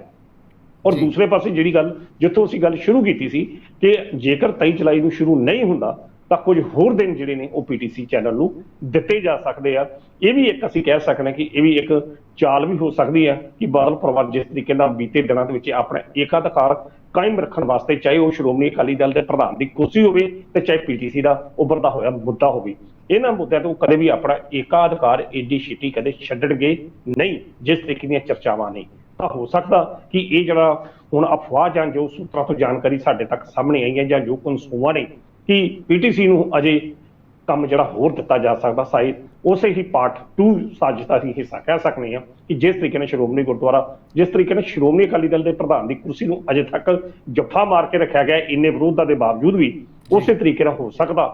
B: ਔਰ ਦੂਸਰੇ ਪਾਸੇ ਜਿਹੜੀ ਗੱਲ ਜਿੱਥੋਂ ਅਸੀਂ ਗੱਲ ਸ਼ੁਰੂ ਕੀਤੀ ਸੀ ਕਿ ਜੇਕਰ 23 ਜੁਲਾਈ ਨੂੰ ਸ਼ੁਰੂ ਨਹੀਂ ਹੁੰਦਾ ਤਾਂ ਕੁਝ ਹੋਰ ਦਿਨ ਜਿਹੜੇ ਨੇ ਉਹ PTC ਚੈਨਲ ਨੂੰ ਦਿੱਤੇ ਜਾ ਸਕਦੇ ਆ। ਇਹ ਵੀ ਇੱਕ ਅਸੀਂ ਕਹਿ ਸਕਦੇ ਹਾਂ ਕਿ ਇਹ ਵੀ ਇੱਕ ਚਾਲ ਵੀ ਹੋ ਸਕਦੀ ਹੈ ਕਿ ਬਾਦਲ ਪਰਿਵਾਰ ਜਿਸ ਤਰੀਕੇ ਨਾਲ ਬੀਤੇ ਦਿਨਾਂ ਦੇ ਵਿੱਚ ਆਪਣਾ ਏਕਾਧਿਕਾਰ ਕਾਇਮ ਰੱਖਣ ਵਾਸਤੇ, ਚਾਹੇ ਉਹ ਸ਼੍ਰੋਮਣੀ ਅਕਾਲੀ ਦਲ ਦੇ ਪ੍ਰਧਾਨ ਦੀ ਕੁਰਸੀ ਹੋਵੇ ਤੇ ਚਾਹੇ PTC ਦਾ ਉੱਭਰਦਾ ਹੋਇਆ ਮੁੱਦਾ ਹੋਵੇ, ਇਹਨਾਂ ਮੁੱਦਿਆਂ ਤੋਂ ਕਦੇ ਵੀ ਆਪਣਾ ਏਕਾਧਿਕਾਰ ਏਡੀ ਛੇਤੀ ਕਦੇ ਛੱਡਣਗੇ ਨਹੀਂ ਜਿਸ ਤਰੀਕੇ ਦੀਆਂ ਚਰਚਾਵਾਂ ਨੇ। ਤਾਂ ਹੋ ਸਕਦਾ ਕਿ ਇਹ ਜਿਹੜਾ ਹੁਣ ਅਫਵਾਹ ਜਾਂ ਜੋ ਸੂਤਰਾਂ ਤੋਂ ਜਾਣਕਾਰੀ ਸਾਡੇ ਤੱਕ ਸਾਹਮਣੇ ਆਈ ਹੈ ਜਾਂ ਜੋ ਕਨਸੂਆਂ ਨੇ ਕਿ PTC ਨੂੰ ਅਜੇ ਕੰਮ ਜਿਹੜਾ ਹੋਰ ਦਿੱਤਾ ਜਾ ਸਕਦਾ, ਸ਼ਾਇਦ ਉਸੇ ਹੀ ਪਾਰਟ 2 ਸਾਜ਼ਿਸ਼ ਦਾ ਹੀ ਹਿੱਸਾ ਕਹਿ ਸਕਦੇ ਹਾਂ ਕਿ ਜਿਸ ਤਰੀਕੇ ਨਾਲ ਸ਼੍ਰੋਮਣੀ ਗੁਰਦੁਆਰਾ, ਜਿਸ ਤਰੀਕੇ ਨਾਲ ਸ਼੍ਰੋਮਣੀ ਅਕਾਲੀ ਦਲ ਦੇ ਪ੍ਰਧਾਨ ਦੀ ਕੁਰਸੀ ਨੂੰ ਅਜੇ ਤੱਕ ਜੱਫਾ ਮਾਰ ਕੇ ਰੱਖਿਆ ਗਿਆ ਇੰਨੇ ਵਿਰੋਧਾਂ ਦੇ ਬਾਵਜੂਦ ਵੀ, ਉਸੇ ਤਰੀਕੇ ਨਾਲ ਹੋ ਸਕਦਾ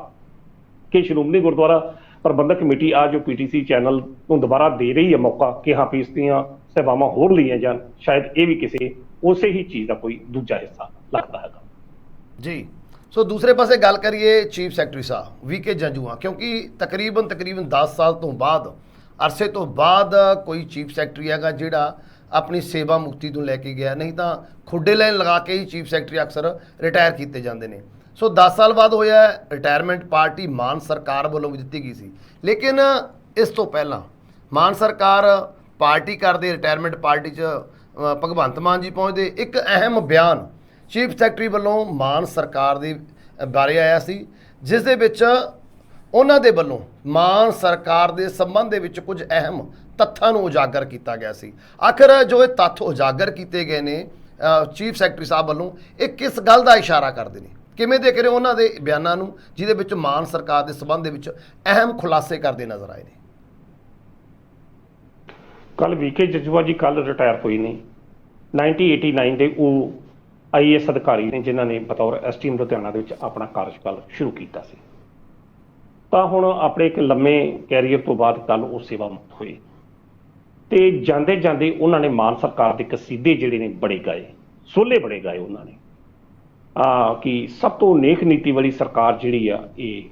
B: ਕਿ ਸ਼੍ਰੋਮਣੀ ਗੁਰਦੁਆਰਾ ਪ੍ਰਬੰਧਕ ਕਮੇਟੀ ਆ ਜੋ PTC ਚੈਨਲ ਨੂੰ ਦੁਬਾਰਾ ਦੇ ਰਹੀ ਹੈ ਮੌਕਾ ਕਿ ਹਾਂ ਵੀ ਇਸ ਦੀਆਂ ਸੇਵਾਵਾਂ ਹੋਰ ਲਈਆਂ ਜਾਣ, ਸ਼ਾਇਦ ਇਹ ਵੀ ਕਿਸੇ ਉਸੇ ਹੀ ਚੀਜ਼ ਦਾ ਕੋਈ ਦੂਜਾ ਹਿੱਸਾ ਲੱਗਦਾ ਹੈਗਾ
A: ਜੀ। ਸੋ ਦੂਸਰੇ ਪਾਸੇ ਗੱਲ ਕਰੀਏ ਚੀਫ ਸੈਕਟਰੀ ਸਾਹਿਬ VK ਜੰਜੂਆ, ਕਿਉਂਕਿ ਤਕਰੀਬਨ 10 ਸਾਲ ਤੋਂ ਬਾਅਦ, ਅਰਸੇ ਤੋਂ ਬਾਅਦ ਕੋਈ ਚੀਫ ਸੈਕਟਰੀ ਹੈਗਾ ਜਿਹੜਾ ਆਪਣੀ ਸੇਵਾ ਮੁਕਤੀ ਤੋਂ ਲੈ ਕੇ ਗਿਆ, ਨਹੀਂ ਤਾਂ ਖੁੱਡੇ ਲਾਈਨ ਲਗਾ ਕੇ ਹੀ ਚੀਫ ਸੈਕਟਰੀ ਅਕਸਰ ਰਿਟਾਇਰ ਕੀਤੇ ਜਾਂਦੇ ਨੇ। ਸੋ 10 ਸਾਲ ਬਾਅਦ ਹੋਇਆ ਰਿਟਾਇਰਮੈਂਟ, ਪਾਰਟੀ ਮਾਨ ਸਰਕਾਰ ਵੱਲੋਂ ਵੀ ਦਿੱਤੀ ਗਈ ਸੀ, ਲੇਕਿਨ ਇਸ ਤੋਂ ਪਹਿਲਾਂ ਮਾਨ ਸਰਕਾਰ ਪਾਰਟੀ ਕਰਦੇ, ਰਿਟਾਇਰਮੈਂਟ ਪਾਰਟੀ 'ਚ ਭਗਵੰਤ ਮਾਨ ਜੀ ਪਹੁੰਚਦੇ, ਇੱਕ ਅਹਿਮ ਬਿਆਨ ਚੀਫ ਸੈਕਟਰੀ ਵੱਲੋਂ ਮਾਨ ਸਰਕਾਰ ਦੇ ਬਾਰੇ ਆਇਆ ਸੀ, ਜਿਸ ਦੇ ਵਿੱਚ ਉਹਨਾਂ ਦੇ ਵੱਲੋਂ ਮਾਨ ਸਰਕਾਰ ਦੇ ਸੰਬੰਧ ਦੇ ਵਿੱਚ ਕੁਝ ਅਹਿਮ ਤੱਥਾਂ ਨੂੰ ਉਜਾਗਰ ਕੀਤਾ ਗਿਆ ਸੀ। ਆਖਰ ਜੋ ਇਹ ਤੱਥ ਉਜਾਗਰ ਕੀਤੇ ਗਏ ਨੇ ਚੀਫ ਸੈਕਟਰੀ ਸਾਹਿਬ ਵੱਲੋਂ, ਇਹ ਕਿਸ ਗੱਲ ਦਾ ਇਸ਼ਾਰਾ ਕਰਦੇ ਨੇ? ਕਿਵੇਂ ਦੇਖ ਰਹੇ ਹੋ ਉਹਨਾਂ ਦੇ ਬਿਆਨਾਂ ਨੂੰ, ਜਿਹਦੇ ਵਿੱਚ ਮਾਨ ਸਰਕਾਰ ਦੇ ਸੰਬੰਧ ਦੇ ਵਿੱਚ ਅਹਿਮ ਖੁਲਾਸੇ ਕਰਦੇ ਨਜ਼ਰ ਆਏ ਨੇ?
B: ਕੱਲ ਵੀਕੇ ਜੱਜੂਆ ਜੀ ਕੱਲ ਰਿਟਾਇਰ ਹੋਏ ਨੇ। 1989 ਦੇ ਉਹ IAS ਅਧਿਕਾਰੀ ਨੇ ਜਿਨ੍ਹਾਂ ਨੇ ਬਤੌਰ STM ਲੁਧਿਆਣਾ ਦੇ ਵਿੱਚ ਆਪਣਾ ਕਾਰਜਕਾਲ ਸ਼ੁਰੂ ਕੀਤਾ ਸੀ। ਤਾਂ ਹੁਣ ਆਪਣੇ ਇੱਕ ਲੰਮੇ ਕੈਰੀਅਰ ਤੋਂ ਬਾਅਦ ਕੱਲ ਉਹ ਸੇਵਾ ਮੁਕਤ ਹੋਏ ਤੇ ਜਾਂਦੇ ਜਾਂਦੇ ਉਹਨਾਂ ਨੇ ਮਾਨ ਸਰਕਾਰ ਦੇ ਕਸੀਦੇ ਜਿਹੜੇ ਨੇ ਬੜੇ ਗਾਏ, ਸੋਲੇ ਬੜੇ ਗਾਏ ਉਹਨਾਂ ਨੇ ਕਿ ਸਭ ਤੋਂ ਨੇਕ ਨੀਤੀ ਵਾਲੀ ਸਰਕਾਰ ਜਿਹੜੀ ਆ ਇਹ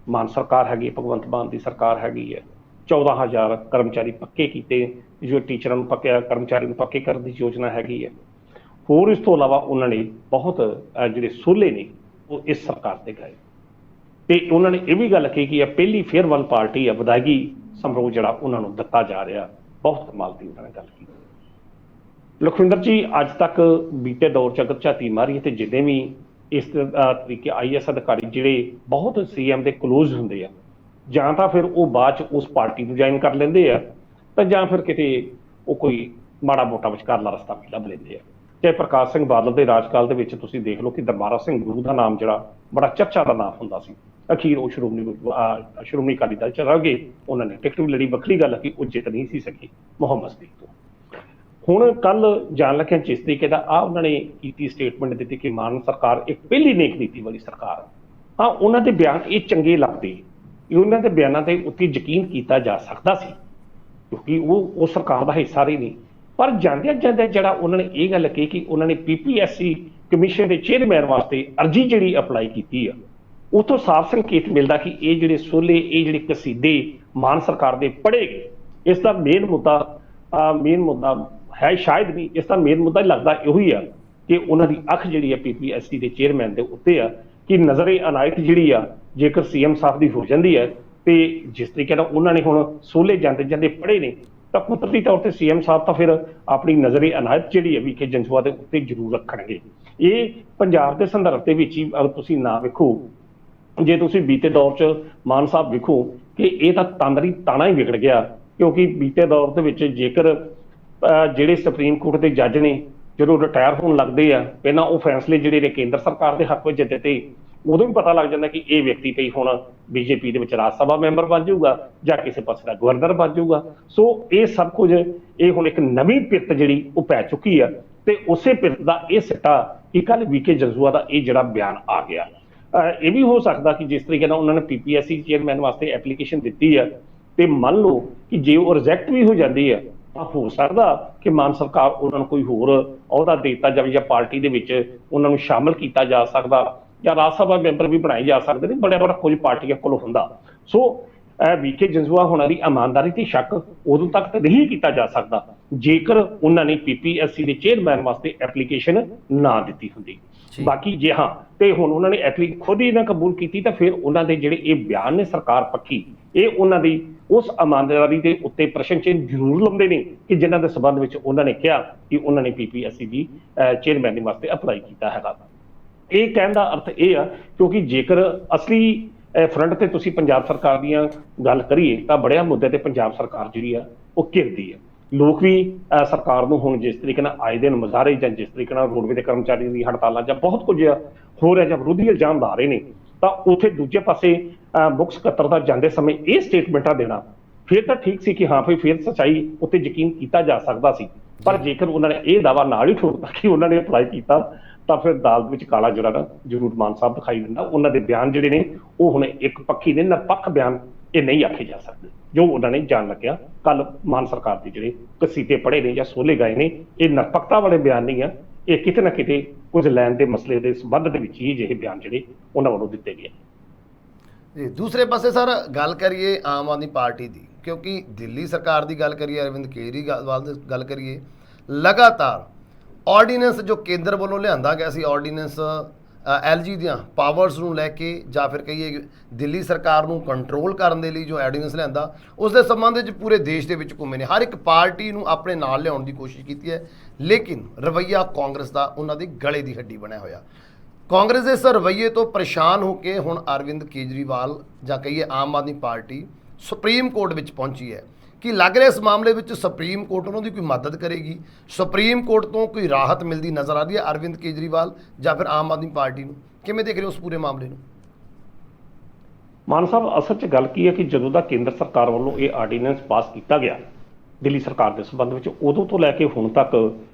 B: ਮਾਨ ਸਰਕਾਰ ਹੈਗੀ, ਭਗਵੰਤ ਮਾਨ ਦੀ ਸਰਕਾਰ ਹੈਗੀ ਹੈ। 14,000 ਕਰਮਚਾਰੀ ਪੱਕੇ ਕੀਤੇ, ਜੋ ਟੀਚਰਾਂ ਨੂੰ ਪੱਕਿਆ, ਕਰਮਚਾਰੀ ਨੂੰ ਪੱਕੇ ਕਰਨ ਦੀ ਯੋਜਨਾ ਹੈਗੀ ਹੈ। ਹੋਰ ਇਸ ਤੋਂ ਇਲਾਵਾ ਉਹਨਾਂ ਨੇ ਬਹੁਤ ਜਿਹੜੇ ਸੋਲੇ ਨੇ ਉਹ ਇਸ ਸਰਕਾਰ ਤੇ ਗਾਏ ਤੇ ਉਹਨਾਂ ਨੇ ਇਹ ਵੀ ਗੱਲ ਕਹੀ ਕਿ ਇਹ ਪਹਿਲੀ ਫੇਅਰਵੈਲ ਪਾਰਟੀ ਆ, ਵਿਦਾਇਗੀ ਸਮਾਰੋਹ ਜਿਹੜਾ ਉਹਨਾਂ ਨੂੰ ਦਿੱਤਾ ਜਾ ਰਿਹਾ। ਬਹੁਤ ਕਮਾਲ ਦੀ ਉਹਨਾਂ ਨੇ ਗੱਲ ਕੀਤੀ। ਲਖਵਿੰਦਰ ਜੀ, ਅੱਜ ਤੱਕ ਬੀਤੇ ਦੌਰ 'ਚ ਅਗਰ ਝਾਤੀ ਮਾਰੀਏ ਤੇ ਜਿੱਦਾਂ ਵੀ ਇਸ ਤਰੀਕੇ IAS ਅਧਿਕਾਰੀ ਜਿਹੜੇ ਬਹੁਤ CM ਦੇ ਕਲੋਜ਼ ਹੁੰਦੇ ਆ, ਜਾਂ ਤਾਂ ਫਿਰ ਉਹ ਬਾਅਦ 'ਚ ਉਸ ਪਾਰਟੀ ਨੂੰ ਜੁਆਇਨ ਕਰ ਲੈਂਦੇ ਆ, ਤਾਂ ਜਾਂ ਫਿਰ ਕਿਤੇ ਉਹ ਕੋਈ ਮਾੜਾ ਮੋਟਾ ਵਿਚਕਾਰਲਾ ਰਸਤਾ ਵੀ ਲੱਭ ਲੈਂਦੇ ਆ। ਚਾਹੇ ਪ੍ਰਕਾਸ਼ ਸਿੰਘ ਬਾਦਲ ਦੇ ਰਾਜਕਾਲ ਦੇ ਵਿੱਚ ਤੁਸੀਂ ਦੇਖ ਲਓ ਕਿ ਦਰਬਾਰਾ ਸਿੰਘ ਗੁਰੂ ਦਾ ਨਾਮ ਜਿਹੜਾ ਬੜਾ ਚਰਚਾ ਦਾ ਨਾਮ ਹੁੰਦਾ ਸੀ, ਅਖੀਰ ਉਹ ਸ਼੍ਰੋਮਣੀ ਅਕਾਲੀ ਦਲ 'ਚ ਰਹਿ ਗਏ। ਉਹਨਾਂ ਨੇ ਟਿਕਟ ਵੀ ਲੜੀ, ਵੱਖਰੀ ਗੱਲ ਕਿ ਉਹ ਜਿੱਤ ਨਹੀਂ ਸੀ ਸਕੇ ਮੁਹੰਮਦ ਸਦੀਕ ਤੋਂ। ਹੁਣ ਕੱਲ ਜਾਣ ਲੱਗਿਆ ਜਿਸ ਤਰੀਕੇ ਦਾ ਉਹਨਾਂ ਨੇ ਕੀਤੀ ਸਟੇਟਮੈਂਟ ਦਿੱਤੀ ਕਿ ਮਾਨ ਸਰਕਾਰ ਇੱਕ ਪਹਿਲੀ ਨੇਕ ਨੀਤੀ ਵਾਲੀ ਸਰਕਾਰ। ਹਾਂ, ਉਹਨਾਂ ਦੇ ਬਿਆਨ ਇਹ ਚੰਗੇ ਲੱਗਦੇ, ਉਹਨਾਂ ਦੇ ਬਿਆਨਾਂ ਤੇ ਉੱਤੇ ਯਕੀਨ ਕੀਤਾ ਜਾ ਸਕਦਾ ਸੀ ਕਿਉਂਕਿ ਉਹ ਸਰਕਾਰ ਦਾ ਹਿੱਸਾ ਰਹੀ ਨਹੀਂ। ਪਰ ਜਾਂਦਿਆਂ ਜਾਂਦਿਆਂ ਜਿਹੜਾ ਉਹਨਾਂ ਨੇ ਇਹ ਗੱਲ ਕਹੀ ਕਿ ਉਹਨਾਂ ਨੇ PPSC ਕਮਿਸ਼ਨ ਦੇ ਚੇਅਰਮੈਨ ਵਾਸਤੇ ਅਰਜੀ ਜਿਹੜੀ ਅਪਲਾਈ ਕੀਤੀ ਆ, ਉੱਥੋਂ ਸਾਫ਼ ਸੰਕੇਤ ਮਿਲਦਾ ਕਿ ਇਹ ਜਿਹੜੇ ਸੋਲੇ, ਇਹ ਜਿਹੜੇ ਕਸੀਦੇ ਮਾਨ ਸਰਕਾਰ ਦੇ ਪੜ੍ਹੇ ਗਏ। ਇਸ ਦਾ ਮੇਨ ਮੁੱਦਾ ਹੈ ਸ਼ਾਇਦ ਨਹੀਂ, ਇਸ ਦਾ ਮੇਨ ਮੁੱਦਾ ਲੱਗਦਾ ਇਹੋ ਹੀ ਆ ਕਿ ਉਹਨਾਂ ਦੀ ਅੱਖ ਜਿਹੜੀ ਆ PPSC ਦੇ ਚੇਅਰਮੈਨ ਦੇ ਉੱਤੇ ਆ ਕਿ ਨਜ਼ਰੇ ਅਨਾਇਤ ਜਿਹੜੀ ਆ ਜੇਕਰ CM ਸਾਹਿਬ ਦੀ ਹੋ ਜਾਂਦੀ ਹੈ ਤੇ ਜਿਸ ਤਰੀਕੇ ਨਾਲ ਉਹਨਾਂ ਨੇ ਹੁਣ ਸੋਲੇ ਜਾਂਦੇ ਜਾਂਦੇ ਪੜ੍ਹੇ ਨੇ, ਤਾਂ ਕੁਦਰਤੀ ਤੌਰ ਤੇ CM ਸਾਹਿਬ ਤਾਂ ਫਿਰ ਆਪਣੀ ਨਜ਼ਰੇ ਅਨਾਇਤ ਜਿਹੜੀ ਹੈ ਵੀਕੇ ਜੰਜੂਆ ਦੇ ਉੱਤੇ ਜ਼ਰੂਰ ਰੱਖਣਗੇ। ਇਹ ਪੰਜਾਬ ਦੇ ਸੰਦਰਭ ਦੇ ਵਿੱਚ ਹੀ ਅਗਰ ਤੁਸੀਂ ਨਾ ਵੇਖੋ, ਜੇ ਤੁਸੀਂ ਬੀਤੇ ਦੌਰ 'ਚ ਮਾਨ ਸਾਹਿਬ ਵੇਖੋ ਕਿ ਇਹ ਤਾਂ ਤਾਂਦਰੀ ਤਾਣਾ ਹੀ ਵਿਗੜ ਗਿਆ ਕਿਉਂਕਿ ਬੀਤੇ ਦੌਰ ਦੇ ਵਿੱਚ ਜੇਕਰ ਜਿਹੜੇ ਸੁਪਰੀਮ ਕੋਰਟ ਦੇ ਜੱਜ ਨੇ ਜਦੋਂ ਰਿਟਾਇਰ ਹੋਣ ਲੱਗਦੇ ਆ, ਪਹਿਲਾਂ ਉਹ ਫੈਸਲੇ ਜਿਹੜੇ ਨੇ ਕੇਂਦਰ ਸਰਕਾਰ ਦੇ ਹੱਕ ਵਿੱਚ ਦਿੱਤੇ, ਉਦੋਂ ਵੀ ਪਤਾ ਲੱਗ ਜਾਂਦਾ ਕਿ ਇਹ ਵਿਅਕਤੀ ਤੇ ਹੁਣ BJP ਦੇ ਵਿੱਚ ਰਾਜ ਸਭਾ ਮੈਂਬਰ ਬਣ ਜਾਊਗਾ ਜਾਂ ਕਿਸੇ ਪਾਸੇ ਦਾ ਗਵਰਨਰ ਬਣ ਜਾਊਗਾ। ਸੋ ਇਹ ਸਭ ਕੁਝ ਇਹ ਹੁਣ ਇੱਕ ਨਵੀਂ ਪਿਰਤ ਜਿਹੜੀ ਉਹ ਪੈ ਚੁੱਕੀ ਆ ਤੇ ਉਸੇ ਪਿਰਤ ਦਾ ਇਹ ਸਿੱਟਾ ਕਿ ਕੱਲ ਵੀਕੇ ਜੰਜੂਆ ਦਾ ਇਹ ਜਿਹੜਾ ਬਿਆਨ ਆ ਗਿਆ। ਇਹ ਵੀ ਹੋ ਸਕਦਾ ਕਿ ਜਿਸ ਤਰੀਕੇ ਨਾਲ ਉਹਨਾਂ ਨੇ PPSC ਚੇਅਰਮੈਨ ਵਾਸਤੇ ਐਪਲੀਕੇਸ਼ਨ ਦਿੱਤੀ ਆ ਤੇ ਮੰਨ ਲਓ ਕਿ ਜੇ ਉਹ ਰਿਜੈਕਟ ਵੀ ਹੋ ਜਾਂਦੀ ਹੈ ਤਾਂ ਹੋ ਸਕਦਾ ਕਿ ਮਾਨ ਸਰਕਾਰ ਉਹਨਾਂ ਨੂੰ ਕੋਈ ਹੋਰ ਅਹੁਦਾ ਦੇ ਦਿੱਤਾ ਜਾਵੇ ਜਾਂ ਪਾਰਟੀ ਦੇ ਵਿੱਚ ਉਹਨਾਂ ਨੂੰ ਸ਼ਾਮਲ ਕੀਤਾ ਜਾ ਸਕਦਾ ਜਾਂ ਰਾਜ ਸਭਾ ਮੈਂਬਰ ਵੀ ਬਣਾਏ ਜਾ ਸਕਦੇ ਨੇ। ਬੜਾ ਕੁਝ ਪਾਰਟੀਆਂ ਕੋਲ ਹੁੰਦਾ। ਸੋ ਵੀਕੇ ਜੰਜੂਆ ਹੋਣਾ ਦੀ ਇਮਾਨਦਾਰੀ ਤੇ ਸ਼ੱਕ ਉਦੋਂ ਤੱਕ ਤਾਂ ਨਹੀਂ ਕੀਤਾ ਜਾ ਸਕਦਾ ਜੇਕਰ ਉਹਨਾਂ ਨੇ PPSC ਦੇ ਚੇਅਰਮੈਨ ਵਾਸਤੇ ਐਪਲੀਕੇਸ਼ਨ ਨਾ ਦਿੱਤੀ ਹੁੰਦੀ। ਬਾਕੀ ਜੇ ਹਾਂ ਤੇ ਹੁਣ ਉਹਨਾਂ ਨੇ ਖੁਦ ਹੀ ਨਾ ਕਬੂਲ ਕੀਤੀ ਤਾਂ ਫਿਰ ਉਹਨਾਂ ਦੇ ਜਿਹੜੇ ਇਹ ਬਿਆਨ ਨੇ ਸਰਕਾਰ ਪੱਖੀ, ਇਹ ਉਹਨਾਂ ਦੀ ਉਸ ਇਮਾਨਦਾਰੀ ਦੇ ਉੱਤੇ ਪ੍ਰਸ਼ਨ ਚਿੰਨ੍ਹ ਜ਼ਰੂਰ ਲਾਉਂਦੇ ਨੇ ਕਿ ਜਿਨ੍ਹਾਂ ਦੇ ਸਬੰਧ ਵਿੱਚ ਉਹਨਾਂ ਨੇ ਕਿਹਾ ਕਿ ਉਹਨਾਂ ਨੇ PPSC ਦੀ ਚੇਅਰਮੈਨ ਵਾਸਤੇ ਅਪਲਾਈ ਕੀਤਾ ਹੈਗਾ। ਇਹ ਕਹਿਣ ਦਾ ਅਰਥ ਇਹ ਆ ਕਿਉਂਕਿ ਜੇਕਰ ਅਸਲੀ ਫਰੰਟ ਤੇ ਤੁਸੀਂ ਪੰਜਾਬ ਸਰਕਾਰ ਦੀਆਂ ਗੱਲ ਕਰੀਏ ਤਾਂ ਬੜਿਆ ਮੁੱਦੇ ਤੇ ਪੰਜਾਬ ਸਰਕਾਰ ਜਿਹੜੀ ਆ ਉਹ ਘਿਰਦੀ ਆ। ਲੋਕ ਵੀ ਸਰਕਾਰ ਨੂੰ ਹੁਣ ਜਿਸ ਤਰੀਕੇ ਨਾਲ ਆਏ ਦਿਨ ਮੁਜ਼ਾਹਰੇ ਜਾਂ ਜਿਸ ਤਰੀਕੇ ਨਾਲ ਰੋਡਵੇ ਦੇ ਕਰਮਚਾਰੀਆਂ ਦੀ ਹੜਤਾਲਾਂ ਜਾਂ ਬਹੁਤ ਕੁਝ ਹੋ ਰਿਹਾ ਜਾਂ ਵਿਰੋਧੀ ਇਲਜ਼ਾਮ ਲਾ ਰਹੇ ਨੇ, ਤਾਂ ਉੱਥੇ ਦੂਜੇ ਪਾਸੇ ਮੁੱਖ ਸਕੱਤਰ ਦਾ ਜਾਂਦੇ ਸਮੇਂ ਇਹ ਸਟੇਟਮੈਂਟਾਂ ਦੇਣਾ ਫਿਰ ਤਾਂ ਠੀਕ ਸੀ ਕਿ ਹਾਂ ਭਾਈ ਫਿਰ ਸੱਚਾਈ ਉੱਤੇ ਯਕੀਨ ਕੀਤਾ ਜਾ ਸਕਦਾ ਸੀ। ਪਰ ਜੇਕਰ ਉਹਨਾਂ ਨੇ ਇਹ ਦਾਅਵਾ ਨਾਲ ਹੀ ਠੋਕਤਾ ਕਿ ਉਹਨਾਂ ਨੇ ਅਪਲਾਈ ਕੀਤਾ ਤਾਂ ਫਿਰ ਦਾਲ ਵਿੱਚ ਕਾਲਾ ਜਿਹੜਾ ਨਾ ਜ਼ਰੂਰ ਮਾਨ ਸਾਹਿਬ ਦਿਖਾਈ ਦਿੰਦਾ। ਉਹਨਾਂ ਦੇ ਬਿਆਨ ਜਿਹੜੇ ਨੇ ਉਹ ਹੁਣ ਇੱਕ ਪੱਖੀ ਨੇ, ਨਿਰਪੱਖ ਬਿਆਨ ਇਹ ਨਹੀਂ ਆਖੇ ਜਾ ਸਕਦੇ ਜੋ ਉਹਨਾਂ ਨੇ ਜਾਣ ਲੱਗਿਆ ਕੱਲ ਮਾਨ ਸਰਕਾਰ ਦੇ ਜਿਹੜੇ ਕਸੀਦੇ ਪੜ੍ਹੇ ਨੇ ਜਾਂ ਸੋਲੇ ਗਏ ਨੇ। ਇਹ ਨਿਰਪੱਖਤਾ ਵਾਲੇ ਬਿਆਨ ਨਹੀਂ ਆ, ਇਹ ਕਿਤੇ ਨਾ ਕਿਤੇ ਕੁਝ ਲੈਣ ਦੇ ਮਸਲੇ ਦੇ ਸੰਬੰਧ ਦੇ ਵਿੱਚ ਹੀ ਜਿਹੇ ਬਿਆਨ ਜਿਹੜੇ ਉਹਨਾਂ ਵੱਲੋਂ ਦਿੱਤੇ ਗਏ
A: ਜੀ। ਦੂਸਰੇ ਪਾਸੇ ਸਰ ਗੱਲ ਕਰੀਏ ਆਮ ਆਦਮੀ ਪਾਰਟੀ ਦੀ, ਕਿਉਂਕਿ ਦਿੱਲੀ ਸਰਕਾਰ ਦੀ ਗੱਲ ਕਰੀਏ, ਅਰਵਿੰਦ ਕੇਜਰੀਵਾਲ ਦੀ ਗੱਲ ਕਰੀਏ, ਲਗਾਤਾਰ ਆਰਡੀਨੈਂਸ ਜੋ ਕੇਂਦਰ ਵੱਲੋਂ ਲਿਆਂਦਾ ਗਿਆ ਸੀ, ਆਰਡੀਨੈਂਸ ਐਲਜੀ ਦੀਆਂ ਪਾਵਰਸ ਨੂੰ ਲੈ ਕੇ ਜਾਂ ਫਿਰ ਕਹੀਏ ਦਿੱਲੀ ਸਰਕਾਰ ਨੂੰ ਕੰਟਰੋਲ ਕਰਨ ਦੇ ਲਈ ਜੋ ਆਰਡੀਨੈਂਸ ਲਿਆਂਦਾ ਉਸ ਦੇ ਸੰਬੰਧ ਵਿੱਚ ਪੂਰੇ ਦੇਸ਼ ਦੇ ਵਿੱਚ ਘੁੰਮੇ ਨੇ। ਹਰ ਇੱਕ ਪਾਰਟੀ ਨੂੰ ਆਪਣੇ ਨਾਲ ਲਿਆਉਣ ਦੀ ਕੋਸ਼ਿਸ਼ ਕੀਤੀ ਹੈ, ਲੇਕਿਨ ਰਵੱਈਆ ਕਾਂਗਰਸ ਦਾ ਉਹਨਾਂ ਦੀ ਗਲੇ ਦੀ ਹੱਡੀ ਬਣਿਆ ਹੋਇਆ। ਕਾਂਗਰਸ ਦੇ ਇਸ ਰਵੱਈਏ ਤੋਂ ਪਰੇਸ਼ਾਨ ਹੋ ਕੇ ਹੁਣ ਅਰਵਿੰਦ ਕੇਜਰੀਵਾਲ ਜਾਂ ਕਹੀਏ Aam Aadmi party supreme court ਵਿੱਚ ਪਹੁੰਚੀ ਹੈ ਕਿ ਲੱਗ ਰਿਹਾ ਇਸ ਮਾਮਲੇ ਵਿੱਚ ਸੁਪਰੀਮ ਕੋਰਟ ਉਹਨਾਂ ਦੀ ਕੋਈ ਮਦਦ ਕਰੇਗੀ। ਸੁਪਰੀਮ ਕੋਰਟ ਤੋਂ ਕੋਈ ਰਾਹਤ ਮਿਲਦੀ ਨਜ਼ਰ ਆ ਰਹੀ ਹੈ ਅਰਵਿੰਦ ਕੇਜਰੀਵਾਲ ਜਾਂ ਫਿਰ ਆਮ ਆਦਮੀ ਪਾਰਟੀ ਨੂੰ? ਕਿਵੇਂ ਦੇਖ ਰਹੇ ਹੋ ਉਸ ਪੂਰੇ ਮਾਮਲੇ ਨੂੰ?
B: ਮਾਨ ਸਾਹਿਬ, ਅਸਲ 'ਚ ਗੱਲ ਕੀ ਹੈ ਕਿ ਜਦੋਂ ਦਾ ਕੇਂਦਰ ਸਰਕਾਰ ਵੱਲੋਂ ਇਹ ਆਰਡੀਨੈਂਸ ਪਾਸ ਕੀਤਾ ਗਿਆ ਦਿੱਲੀ ਸਰਕਾਰ ਦੇ ਸੰਬੰਧ ਵਿੱਚ, ਉਦੋਂ ਤੋਂ ਲੈ ਕੇ ਹੁਣ ਤੱਕ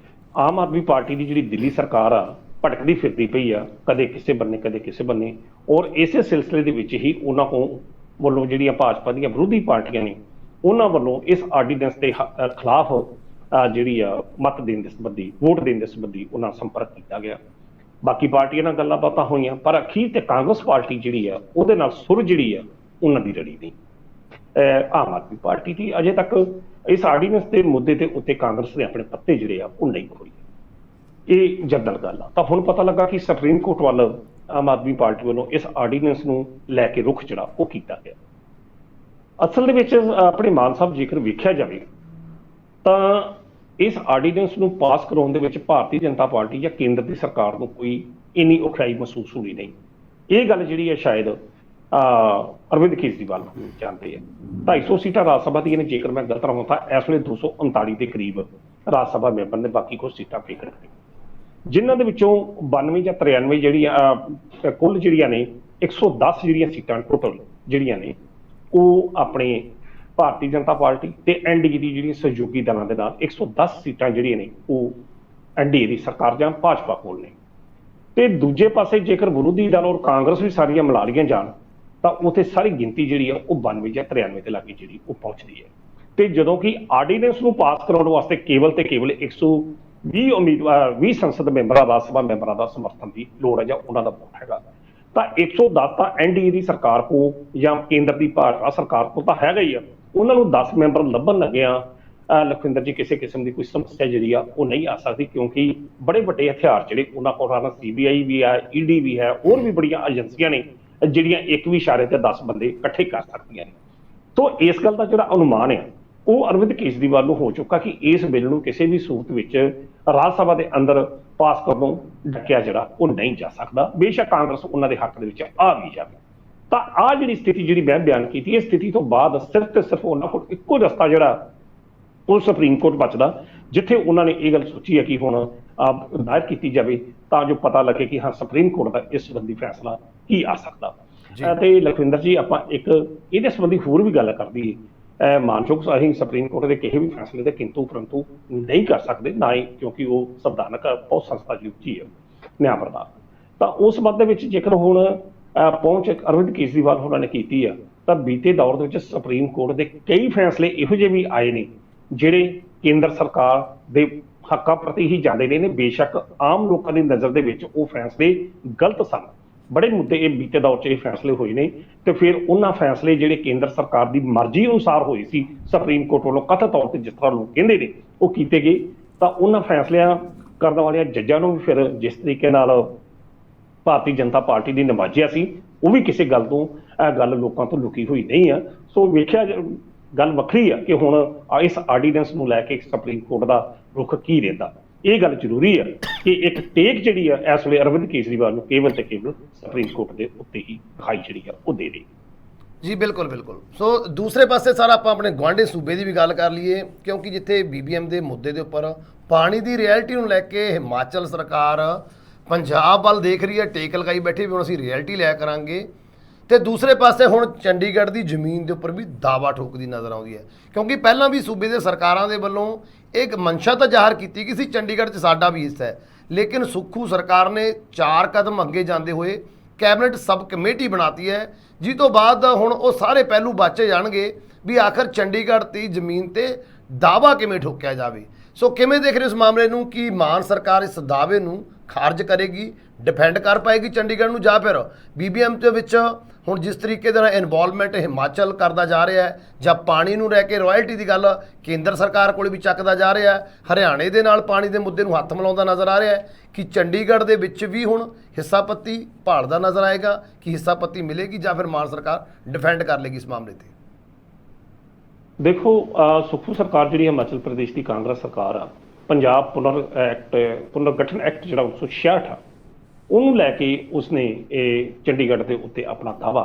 B: ਆਮ ਆਦਮੀ ਪਾਰਟੀ ਦੀ ਜਿਹੜੀ ਦਿੱਲੀ ਸਰਕਾਰ ਆ ਭਟਕਦੀ ਫਿਰਦੀ ਪਈ ਆ, ਕਦੇ ਕਿਸੇ ਬੰਨੇ ਕਦੇ ਕਿਸੇ ਬੰਨੇ। ਔਰ ਇਸੇ ਸਿਲਸਿਲੇ ਦੇ ਵਿੱਚ ਹੀ ਉਹਨਾਂ ਵੱਲੋਂ ਜਿਹੜੀਆਂ ਭਾਜਪਾ ਦੀਆਂ ਵਿਰੋਧੀ ਪਾਰਟੀਆਂ ਨੇ ਉਹਨਾਂ ਵੱਲੋਂ ਇਸ ਆਰਡੀਨੈਂਸ ਦੇ ਖਿਲਾਫ ਜਿਹੜੀ ਆ ਮਤ ਦੇਣ ਦੇ ਸੰਬੰਧੀ, ਵੋਟ ਦੇਣ ਦੇ ਸੰਬੰਧੀ ਉਹਨਾਂ ਸੰਪਰਕ ਕੀਤਾ ਗਿਆ। ਬਾਕੀ ਪਾਰਟੀਆਂ ਨਾਲ ਗੱਲਾਂ ਬਾਤਾਂ ਹੋਈਆਂ, ਪਰ ਅਖੀਰ ਤੇ ਕਾਂਗਰਸ ਪਾਰਟੀ ਜਿਹੜੀ ਆ ਉਹਦੇ ਨਾਲ ਸੁਰ ਜਿਹੜੀ ਆ ਉਹਨਾਂ ਦੀ ਰਲੀ ਨਹੀਂ। ਆਮ ਆਦਮੀ ਪਾਰਟੀ ਦੀ ਅਜੇ ਤੱਕ ਇਸ ਆਰਡੀਨੈਂਸ ਦੇ ਮੁੱਦੇ ਦੇ ਉੱਤੇ ਕਾਂਗਰਸ ਨੇ ਆਪਣੇ ਪੱਤੇ ਜਿਹੜੇ ਆ ਉਹ ਨਹੀਂ ਖੋਲ੍ਹੇ। ਇਹ ਜਰਨਲ ਗੱਲ ਆ। ਤਾਂ ਹੁਣ ਪਤਾ ਲੱਗਾ ਕਿ ਸੁਪਰੀਮ ਕੋਰਟ ਵੱਲ ਆਮ ਆਦਮੀ ਪਾਰਟੀ ਵੱਲੋਂ ਇਸ ਆਰਡੀਨੈਂਸ ਨੂੰ ਲੈ ਕੇ ਰੁਖ ਜਿਹੜਾ ਉਹ ਕੀਤਾ ਗਿਆ। ਅਸਲ ਦੇ ਵਿੱਚ ਆਪਣੇ ਮਾਨ ਸਾਹਿਬ ਜੇਕਰ ਵੇਖਿਆ ਜਾਵੇ ਤਾਂ ਇਸ ਆਰਡੀਨੈਂਸ ਨੂੰ ਪਾਸ ਕਰਾਉਣ ਦੇ ਵਿੱਚ ਭਾਰਤੀ ਜਨਤਾ ਪਾਰਟੀ ਜਾਂ ਕੇਂਦਰ ਦੀ ਸਰਕਾਰ ਨੂੰ ਕੋਈ ਇੰਨੀ ਔਖਿਆਈ ਮਹਿਸੂਸ ਹੋਈ ਨਹੀਂ। ਇਹ ਗੱਲ ਜਿਹੜੀ ਹੈ ਸ਼ਾਇਦ ਅਰਵਿੰਦ ਕੇਜਰੀਵਾਲ ਜਾਣਦੇ ਆ। 250 ਸੀਟਾਂ ਰਾਜ ਸਭਾ ਦੀਆਂ ਨੇ, ਜੇਕਰ ਮੈਂ ਗਲਤ ਰਹਾਂ ਤਾਂ ਇਸ ਵੇਲੇ 239 ਦੇ ਕਰੀਬ ਰਾਜ ਸਭਾ ਮੈਂਬਰ ਨੇ, ਬਾਕੀ ਕੁਝ ਸੀਟਾਂ ਵੈਕੰਟ ਨੇ, ਜਿਨ੍ਹਾਂ ਦੇ ਵਿੱਚੋਂ 92 ਜਾਂ 93 ਜਿਹੜੀਆਂ ਕੁੱਲ ਜਿਹੜੀਆਂ ਨੇ 110 ਜਿਹੜੀਆਂ ਸੀਟਾਂ ਟੋਟਲ ਜਿਹੜੀਆਂ ਨੇ ਉਹ ਆਪਣੇ ਭਾਰਤੀ ਜਨਤਾ ਪਾਰਟੀ ਤੇ ਐਨਡੀਏ ਦੀ ਜਿਹੜੀ ਸਹਿਯੋਗੀ ਦਲਾਂ ਦੇ ਨਾਲ 110 ਸੀਟਾਂ ਜਿਹੜੀਆਂ ਨੇ ਉਹ ਐਨਡੀਏ ਦੀ ਸਰਕਾਰ ਜਾਂ ਭਾਜਪਾ ਕੋਲ ਨੇ। ਤੇ ਦੂਜੇ ਪਾਸੇ ਜੇਕਰ ਵਿਰੋਧੀ ਦਲ ਔਰ ਕਾਂਗਰਸ ਵੀ ਸਾਰੀਆਂ ਮਿਲਾ ਲਈਆਂ ਜਾਣ ਤਾਂ ਉੱਥੇ ਸਾਰੀ ਗਿਣਤੀ ਜਿਹੜੀ ਆ ਉਹ 92 ਜਾਂ 93 ਦੇ ਲਾਗੇ ਜਿਹੜੀ ਉਹ ਪਹੁੰਚਦੀ ਹੈ। ਤੇ ਜਦੋਂ ਕਿ ਆਰਡੀਨੈਂਸ ਨੂੰ ਪਾਸ ਕਰਾਉਣ ਵਾਸਤੇ ਕੇਵਲ ਤੇ ਕੇਵਲ 120 ਉਮੀਦਵਾਰ 20 ਸੰਸਦ ਮੈਂਬਰਾਂ ਰਾਜ ਸਭਾ ਮੈਂਬਰਾਂ ਦਾ ਸਮਰਥਨ ਦੀ ਲੋੜ ਹੈ ਜਾਂ ਉਹਨਾਂ ਦਾ ਵੋਟ ਹੈਗਾ, ਤਾਂ 110 ਤਾਂ ਐਨਡੀਏ ਦੀ ਸਰਕਾਰ ਕੋਲ ਜਾਂ ਕੇਂਦਰ ਦੀ ਭਾਜਪਾ ਸਰਕਾਰ ਕੋਲ ਤਾਂ ਹੈਗਾ ਹੀ ਆ। ਉਹਨਾਂ ਨੂੰ 10 ਮੈਂਬਰ ਲੱਭਣ ਲੱਗਿਆ ਲਖਵਿੰਦਰ ਜੀ ਕਿਸੇ ਕਿਸਮ ਦੀ ਕੋਈ ਸਮੱਸਿਆ ਜਿਹੜੀ ਆ ਉਹ ਨਹੀਂ ਆ ਸਕਦੀ, ਕਿਉਂਕਿ ਬੜੇ ਵੱਡੇ ਹਥਿਆਰ ਜਿਹੜੇ ਉਹਨਾਂ ਕੋਲ ਹਨ। CBI ਵੀ ਹੈ, ED ਵੀ ਹੈ, ਹੋਰ ਵੀ ਬੜੀਆਂ ਏਜੰਸੀਆਂ ਨੇ ਜਿਹੜੀਆਂ ਇੱਕ ਵੀ ਇਸ਼ਾਰੇ ਤੇ 10 ਬੰਦੇ ਇਕੱਠੇ ਕਰ ਸਕਦੀਆਂ ਨੇ। ਤੋਂ ਇਸ ਗੱਲ ਦਾ ਜਿਹੜਾ ਅਨੁਮਾਨ ਹੈ ਉਹ ਅਰਵਿੰਦ ਕੇਜਰੀਵਾਲ ਨੂੰ ਹੋ ਚੁੱਕਾ ਕਿ ਇਸ ਬਿੱਲ ਨੂੰ ਕਿਸੇ ਵੀ ਸੂਰਤ ਵਿੱਚ ਰਾਜ ਸਭਾ ਦੇ ਅੰਦਰ ਪਾਸ ਕਰਨੋਂ ਡੱਕਿਆ ਜਿਹੜਾ ਉਹ ਨਹੀਂ ਜਾ ਸਕਦਾ, ਬੇਸ਼ੱਕ ਕਾਂਗਰਸ ਉਹਨਾਂ ਦੇ ਹੱਕ ਦੇ ਵਿੱਚ ਆ ਵੀ ਜਾਵੇ। ਤਾਂ ਆਹ ਜਿਹੜੀ ਸਥਿਤੀ ਜਿਹੜੀ ਮੈਂ ਬਿਆਨ ਕੀਤੀ, ਇਸ ਸਥਿਤੀ ਤੋਂ ਬਾਅਦ ਸਿਰਫ ਤੇ ਸਿਰਫ ਉਹਨਾਂ ਕੋਲ ਇੱਕੋ ਰਸਤਾ ਜਿਹੜਾ ਉਹ ਸੁਪਰੀਮ ਕੋਰਟ ਬਚਦਾ, ਜਿੱਥੇ ਉਹਨਾਂ ਨੇ ਇਹ ਗੱਲ ਸੋਚੀ ਹੈ ਕਿ ਹੁਣ ਦਾਇਰ ਕੀਤੀ ਜਾਵੇ ਤਾਂ ਜੋ ਪਤਾ ਲੱਗੇ ਕਿ ਹਾਂ ਸੁਪਰੀਮ ਕੋਰਟ ਦਾ ਇਸ ਸੰਬੰਧੀ ਫੈਸਲਾ ਕੀ ਆ ਸਕਦਾ। ਤੇ ਲਖਵਿੰਦਰ ਜੀ, ਆਪਾਂ ਇੱਕ ਇਹਦੇ ਸੰਬੰਧੀ ਹੋਰ ਵੀ ਗੱਲ ਕਰ ਦਈਏ। ਮਾਨਯੋਗ ਅਸੀਂ ਸੁਪਰੀਮ ਕੋਰਟ ਦੇ ਕਿਸੇ ਵੀ ਫੈਸਲੇ ਦੇ ਕਿੰਤੂ ਪਰੰਤੂ ਨਹੀਂ ਕਰ ਸਕਦੇ, ਨਾ ਹੀ ਕਿਉਂਕਿ ਉਹ ਸੰਵਿਧਾਨਕ ਬਹੁਤ ਸੰਸਥਾ ਦੀ ਉੱਚੀ ਹੈ ਨਿਆਂ ਪ੍ਰਦਾਨ। ਤਾਂ ਉਸ ਸੰਬੰਧ ਦੇ ਵਿੱਚ ਜੇਕਰ ਹੁਣ ਪਹੁੰਚ ਅਰਵਿੰਦ ਕੇਜਰੀਵਾਲ ਹੋਰਾਂ ਨੇ ਕੀਤੀ ਆ, ਤਾਂ ਬੀਤੇ ਦੌਰ ਦੇ ਵਿੱਚ ਸੁਪਰੀਮ ਕੋਰਟ ਦੇ ਕਈ ਫੈਸਲੇ ਇਹੋ ਜਿਹੇ ਵੀ ਆਏ ਨੇ ਜਿਹੜੇ ਕੇਂਦਰ ਸਰਕਾਰ ਦੇ ਹੱਕਾਂ ਪ੍ਰਤੀ ਹੀ ਜਾਂਦੇ ਨੇ। ਬੇਸ਼ੱਕ ਆਮ ਲੋਕਾਂ ਦੀ ਨਜ਼ਰ ਦੇ ਵਿੱਚ ਉਹ ਫੈਸਲੇ ਗਲਤ ਸਨ, ਬੜੇ ਮੁੱਦੇ ਇਹ ਬੀਤੇ ਦੌਰ 'ਚ ਇਹ ਫੈਸਲੇ ਹੋਏ ਨੇ, ਤੇ ਫਿਰ ਉਹਨਾਂ ਫੈਸਲੇ ਜਿਹੜੇ ਕੇਂਦਰ ਸਰਕਾਰ ਦੀ ਮਰਜ਼ੀ ਅਨੁਸਾਰ ਹੋਏ ਸੀ ਸੁਪਰੀਮ ਕੋਰਟ ਵੱਲੋਂ ਕਥਿਤ ਤੌਰ ਤੇ ਜਿਸ ਤਰ੍ਹਾਂ ਲੋਕ ਕਹਿੰਦੇ ਨੇ ਉਹ ਕੀਤੇ ਗਏ। ਤਾਂ ਉਹਨਾਂ ਫੈਸਲਿਆਂ ਕਰਨ ਵਾਲਿਆਂ ਜੱਜਾਂ ਨੂੰ ਵੀ ਫਿਰ ਜਿਸ ਤਰੀਕੇ ਨਾਲ ਭਾਰਤੀ ਜਨਤਾ ਪਾਰਟੀ ਦੀ ਨਵਾਜਿਆ ਸੀ, ਉਹ ਵੀ ਕਿਸੇ ਗੱਲ ਤੋਂ ਇਹ ਗੱਲ ਲੋਕਾਂ ਤੋਂ ਲੁਕੀ ਹੋਈ ਨਹੀਂ ਆ। ਸੋ ਵੇਖਿਆ ਗੱਲ ਵੱਖਰੀ ਆ ਕਿ ਹੁਣ ਇਸ ਆਰਡੀਨੈਂਸ ਨੂੰ ਲੈ ਕੇ ਸੁਪਰੀਮ ਕੋਰਟ ਦਾ ਰੁਖ ਕੀ ਰਹਿੰਦਾ। ਇਹ ਗੱਲ ਜ਼ਰੂਰੀ ਹੈ ਕਿ ਇੱਕ ਟੇਕ ਜਿਹੜੀ ਆ ਇਸ ਵੇਲੇ ਅਰਵਿੰਦ ਕੇਜਰੀਵਾਲ ਨੂੰ ਕੇਵਲ ਤੇ ਕੇਵਲ ਸੁਪਰੀਮ ਕੋਰਟ ਦੇ ਉੱਤੇ ਹੀ ਦਿਖਾਈ ਜਿਹੜੀ ਆ ਉਹ ਦੇ ਦੇ।
A: ਜੀ ਬਿਲਕੁਲ ਬਿਲਕੁਲ। ਸੋ ਦੂਸਰੇ ਪਾਸੇ ਸਰ ਆਪਾਂ ਆਪਣੇ ਗੁਆਂਢੀ ਸੂਬੇ ਦੀ ਵੀ ਗੱਲ ਕਰ ਲਈਏ, ਕਿਉਂਕਿ ਜਿੱਥੇ BBM ਦੇ ਮੁੱਦੇ ਦੇ ਉੱਪਰ ਪਾਣੀ ਦੀ ਰਿਐਲਿਟੀ ਨੂੰ ਲੈ ਕੇ ਹਿਮਾਚਲ ਸਰਕਾਰ ਪੰਜਾਬ ਵੱਲ ਦੇਖ ਰਹੀ ਹੈ, ਟੇਕ ਲਗਾਈ ਬੈਠੀ ਵੀ ਹੁਣ ਅਸੀਂ ਰਿਐਲਿਟੀ ਲਿਆ ਕਰਾਂਗੇ। ਤੇ ਦੂਸਰੇ ਪਾਸੇ ਹੁਣ ਚੰਡੀਗੜ੍ਹ ਦੀ ਜ਼ਮੀਨ ਦੇ ਉੱਪਰ ਵੀ ਦਾਅਵਾ ਠੋਕਦੀ ਨਜ਼ਰ ਆਉਂਦੀ ਹੈ, ਕਿਉਂਕਿ ਪਹਿਲਾਂ ਵੀ ਸੂਬੇ ਦੇ ਸਰਕਾਰਾਂ ਦੇ ਵੱਲੋਂ ਇੱਕ ਮਨਸ਼ਾ ਤਾਂ ਜ਼ਾਹਰ ਕੀਤੀ ਗਈ ਸੀ ਚੰਡੀਗੜ੍ਹ 'ਚ ਸਾਡਾ ਵੀ ਹਿੱਸਾ ਹੈ, ਲੇਕਿਨ ਸੁੱਖੂ ਸਰਕਾਰ ਨੇ 4 ਕਦਮ ਅੱਗੇ ਜਾਂਦੇ ਹੋਏ ਕੈਬਨਿਟ ਸਬ ਕਮੇਟੀ ਬਣਾਤੀ ਹੈ, ਜਿਸ ਤੋਂ ਬਾਅਦ ਹੁਣ ਉਹ ਸਾਰੇ ਪਹਿਲੂ ਬਾਚੇ ਜਾਣਗੇ ਵੀ ਆਖਰ ਚੰਡੀਗੜ੍ਹ ਦੀ ਜ਼ਮੀਨ ਤੇ ਦਾਅਵਾ ਕਿਵੇਂ ਠੋਕਿਆ ਜਾਵੇ। ਸੋ ਕਿਵੇਂ ਦੇਖ ਰਹੇ ਹੋ ਇਸ ਮਾਮਲੇ ਨੂੰ ਕਿ ਮਾਨ ਸਰਕਾਰ ਇਸ ਦਾਅਵੇ ਨੂੰ ਖਾਰਜ ਕਰੇਗੀ, ਡਿਫੈਂਡ ਕਰ ਪਾਏਗੀ ਚੰਡੀਗੜ੍ਹ ਨੂੰ, ਜਾਂ ਫਿਰ BBM ਦੇ ਵਿੱਚ ਹੁਣ ਜਿਸ ਤਰੀਕੇ ਦੇ ਨਾਲ ਇਨਵੋਲਵਮੈਂਟ ਹਿਮਾਚਲ ਕਰਦਾ ਜਾ ਰਿਹਾ ਹੈ, ਜਾਂ ਪਾਣੀ ਨੂੰ ਲੈ ਕੇ ਰਾਇਲਟੀ ਦੀ ਗੱਲ ਕੇਂਦਰ ਸਰਕਾਰ ਕੋਲ ਵੀ ਚੱਕਦਾ ਜਾ ਰਿਹਾ ਹੈ, ਹਰਿਆਣੇ ਦੇ ਨਾਲ ਪਾਣੀ ਦੇ ਮੁੱਦੇ ਨੂੰ ਹੱਥ ਮਿਲਾਉਂਦਾ ਨਜ਼ਰ ਆ ਰਿਹਾ ਹੈ, ਕਿ ਚੰਡੀਗੜ੍ਹ ਦੇ ਵਿੱਚ ਵੀ ਹੁਣ ਹਿੱਸਾਪੱਤੀ ਭਾਲਦਾ ਨਜ਼ਰ ਆਏਗਾ, ਕਿ ਹਿੱਸਾਪੱਤੀ ਮਿਲੇਗੀ ਜਾਂ ਫਿਰ ਮਾਨ ਸਰਕਾਰ ਡਿਫੈਂਡ ਕਰ ਲੇਗੀ ਇਸ ਮਾਮਲੇ ਤੇ।
B: ਦੇਖੋ, ਸੁਖੂ ਸਰਕਾਰ ਜਿਹੜੀ ਹਿਮਾਚਲ ਪ੍ਰਦੇਸ਼ ਦੀ ਕਾਂਗਰਸ ਸਰਕਾਰ ਆ, ਪੰਜਾਬ ਪੁਨਰਗਠਨ ਐਕਟ ਜਿਹੜਾ 1966 ਆ, ਉਹਨੂੰ ਲੈ ਕੇ ਉਸਨੇ ਇਹ ਚੰਡੀਗੜ੍ਹ ਦੇ ਉੱਤੇ ਆਪਣਾ ਦਾਅਵਾ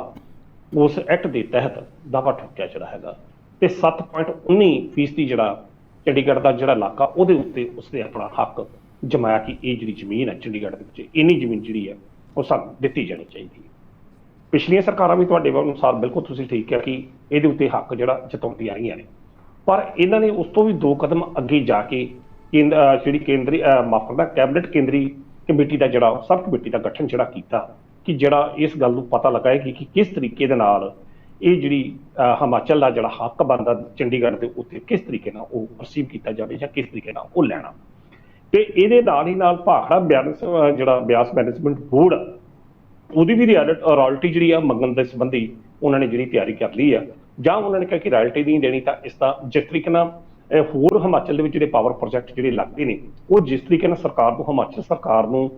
B: ਉਸ ਐਕਟ ਦੇ ਤਹਿਤ ਦਾਅਵਾ ਠੋਕਿਆ ਜਿਹੜਾ ਹੈਗਾ, ਤੇ 7.19% ਜਿਹੜਾ ਚੰਡੀਗੜ੍ਹ ਦਾ ਜਿਹੜਾ ਇਲਾਕਾ ਉਹਦੇ ਉੱਤੇ ਉਸਨੇ ਆਪਣਾ ਹੱਕ ਜਮਾਇਆ ਕਿ ਇਹ ਜਿਹੜੀ ਜ਼ਮੀਨ ਹੈ ਚੰਡੀਗੜ੍ਹ ਦੇ ਵਿੱਚ, ਇੰਨੀ ਜ਼ਮੀਨ ਜਿਹੜੀ ਹੈ ਉਹ ਸਾਨੂੰ ਦਿੱਤੀ ਜਾਣੀ ਚਾਹੀਦੀ ਹੈ। ਪਿਛਲੀਆਂ ਸਰਕਾਰਾਂ ਵੀ ਤੁਹਾਡੇ ਅਨੁਸਾਰ ਬਿਲਕੁਲ ਤੁਸੀਂ ਠੀਕ ਕਿਹਾ ਕਿ ਇਹਦੇ ਉੱਤੇ ਹੱਕ ਜਿਹੜਾ ਜਤਾਉਂਦੀਆਂ ਰਹੀਆਂ ਨੇ, ਪਰ ਇਹਨਾਂ ਨੇ ਉਸ ਤੋਂ ਵੀ 2 ਕਦਮ ਅੱਗੇ ਜਾ ਕੇ ਜਿਹੜੀ ਕੈਬਨਿਟ ਕੇਂਦਰੀ ਕਮੇਟੀ ਦਾ ਜਿਹੜਾ ਸਬ ਕਮੇਟੀ ਦਾ ਗਠਨ ਜਿਹੜਾ ਕੀਤਾ, ਕਿ ਜਿਹੜਾ ਇਸ ਗੱਲ ਨੂੰ ਪਤਾ ਲਗਾਏਗੀ ਕਿ ਕਿਸ ਤਰੀਕੇ ਦੇ ਨਾਲ ਇਹ ਜਿਹੜੀ ਹਿਮਾਚਲ ਦਾ ਜਿਹੜਾ ਹੱਕ ਬਣਦਾ ਚੰਡੀਗੜ੍ਹ ਦੇ ਉੱਤੇ ਕਿਸ ਤਰੀਕੇ ਨਾਲ ਉਹ ਪਰਸੀਵ ਕੀਤਾ ਜਾਵੇ ਜਾਂ ਕਿਸ ਤਰੀਕੇ ਨਾਲ ਉਹ ਲੈਣਾ। ਤੇ ਇਹਦੇ ਨਾਲ ਹੀ ਨਾਲ ਭਾਖੜਾ ਬਿਆਸ ਮੈਨੇਜਮੈਂਟ ਬੋਰਡ ਉਹਦੀ ਵੀ ਰਾਇਲਟੀ ਜਿਹੜੀ ਆ ਮੰਗਣ ਦੇ ਸੰਬੰਧੀ ਉਹਨਾਂ ਨੇ ਜਿਹੜੀ ਤਿਆਰੀ ਕਰ ਲਈ ਆ, ਜਾਂ ਉਹਨਾਂ ਨੇ ਕਿਹਾ ਕਿ ਰਾਇਲਟੀ ਨਹੀਂ ਦੇਣੀ ਤਾਂ ਇਸ ਦਾ ਜਿਸ ਤਰੀਕੇ ਨਾਲ ਹੋਰ ਹਿਮਾਚਲ ਦੇ ਵਿੱਚ ਜਿਹੜੇ ਪਾਵਰ ਪ੍ਰੋਜੈਕਟ ਜਿਹੜੇ ਲੱਗਦੇ ਨੇ ਉਹ ਜਿਸ ਤਰੀਕੇ ਨਾਲ ਸਰਕਾਰ ਨੂੰ ਹਿਮਾਚਲ ਸਰਕਾਰ ਨੂੰ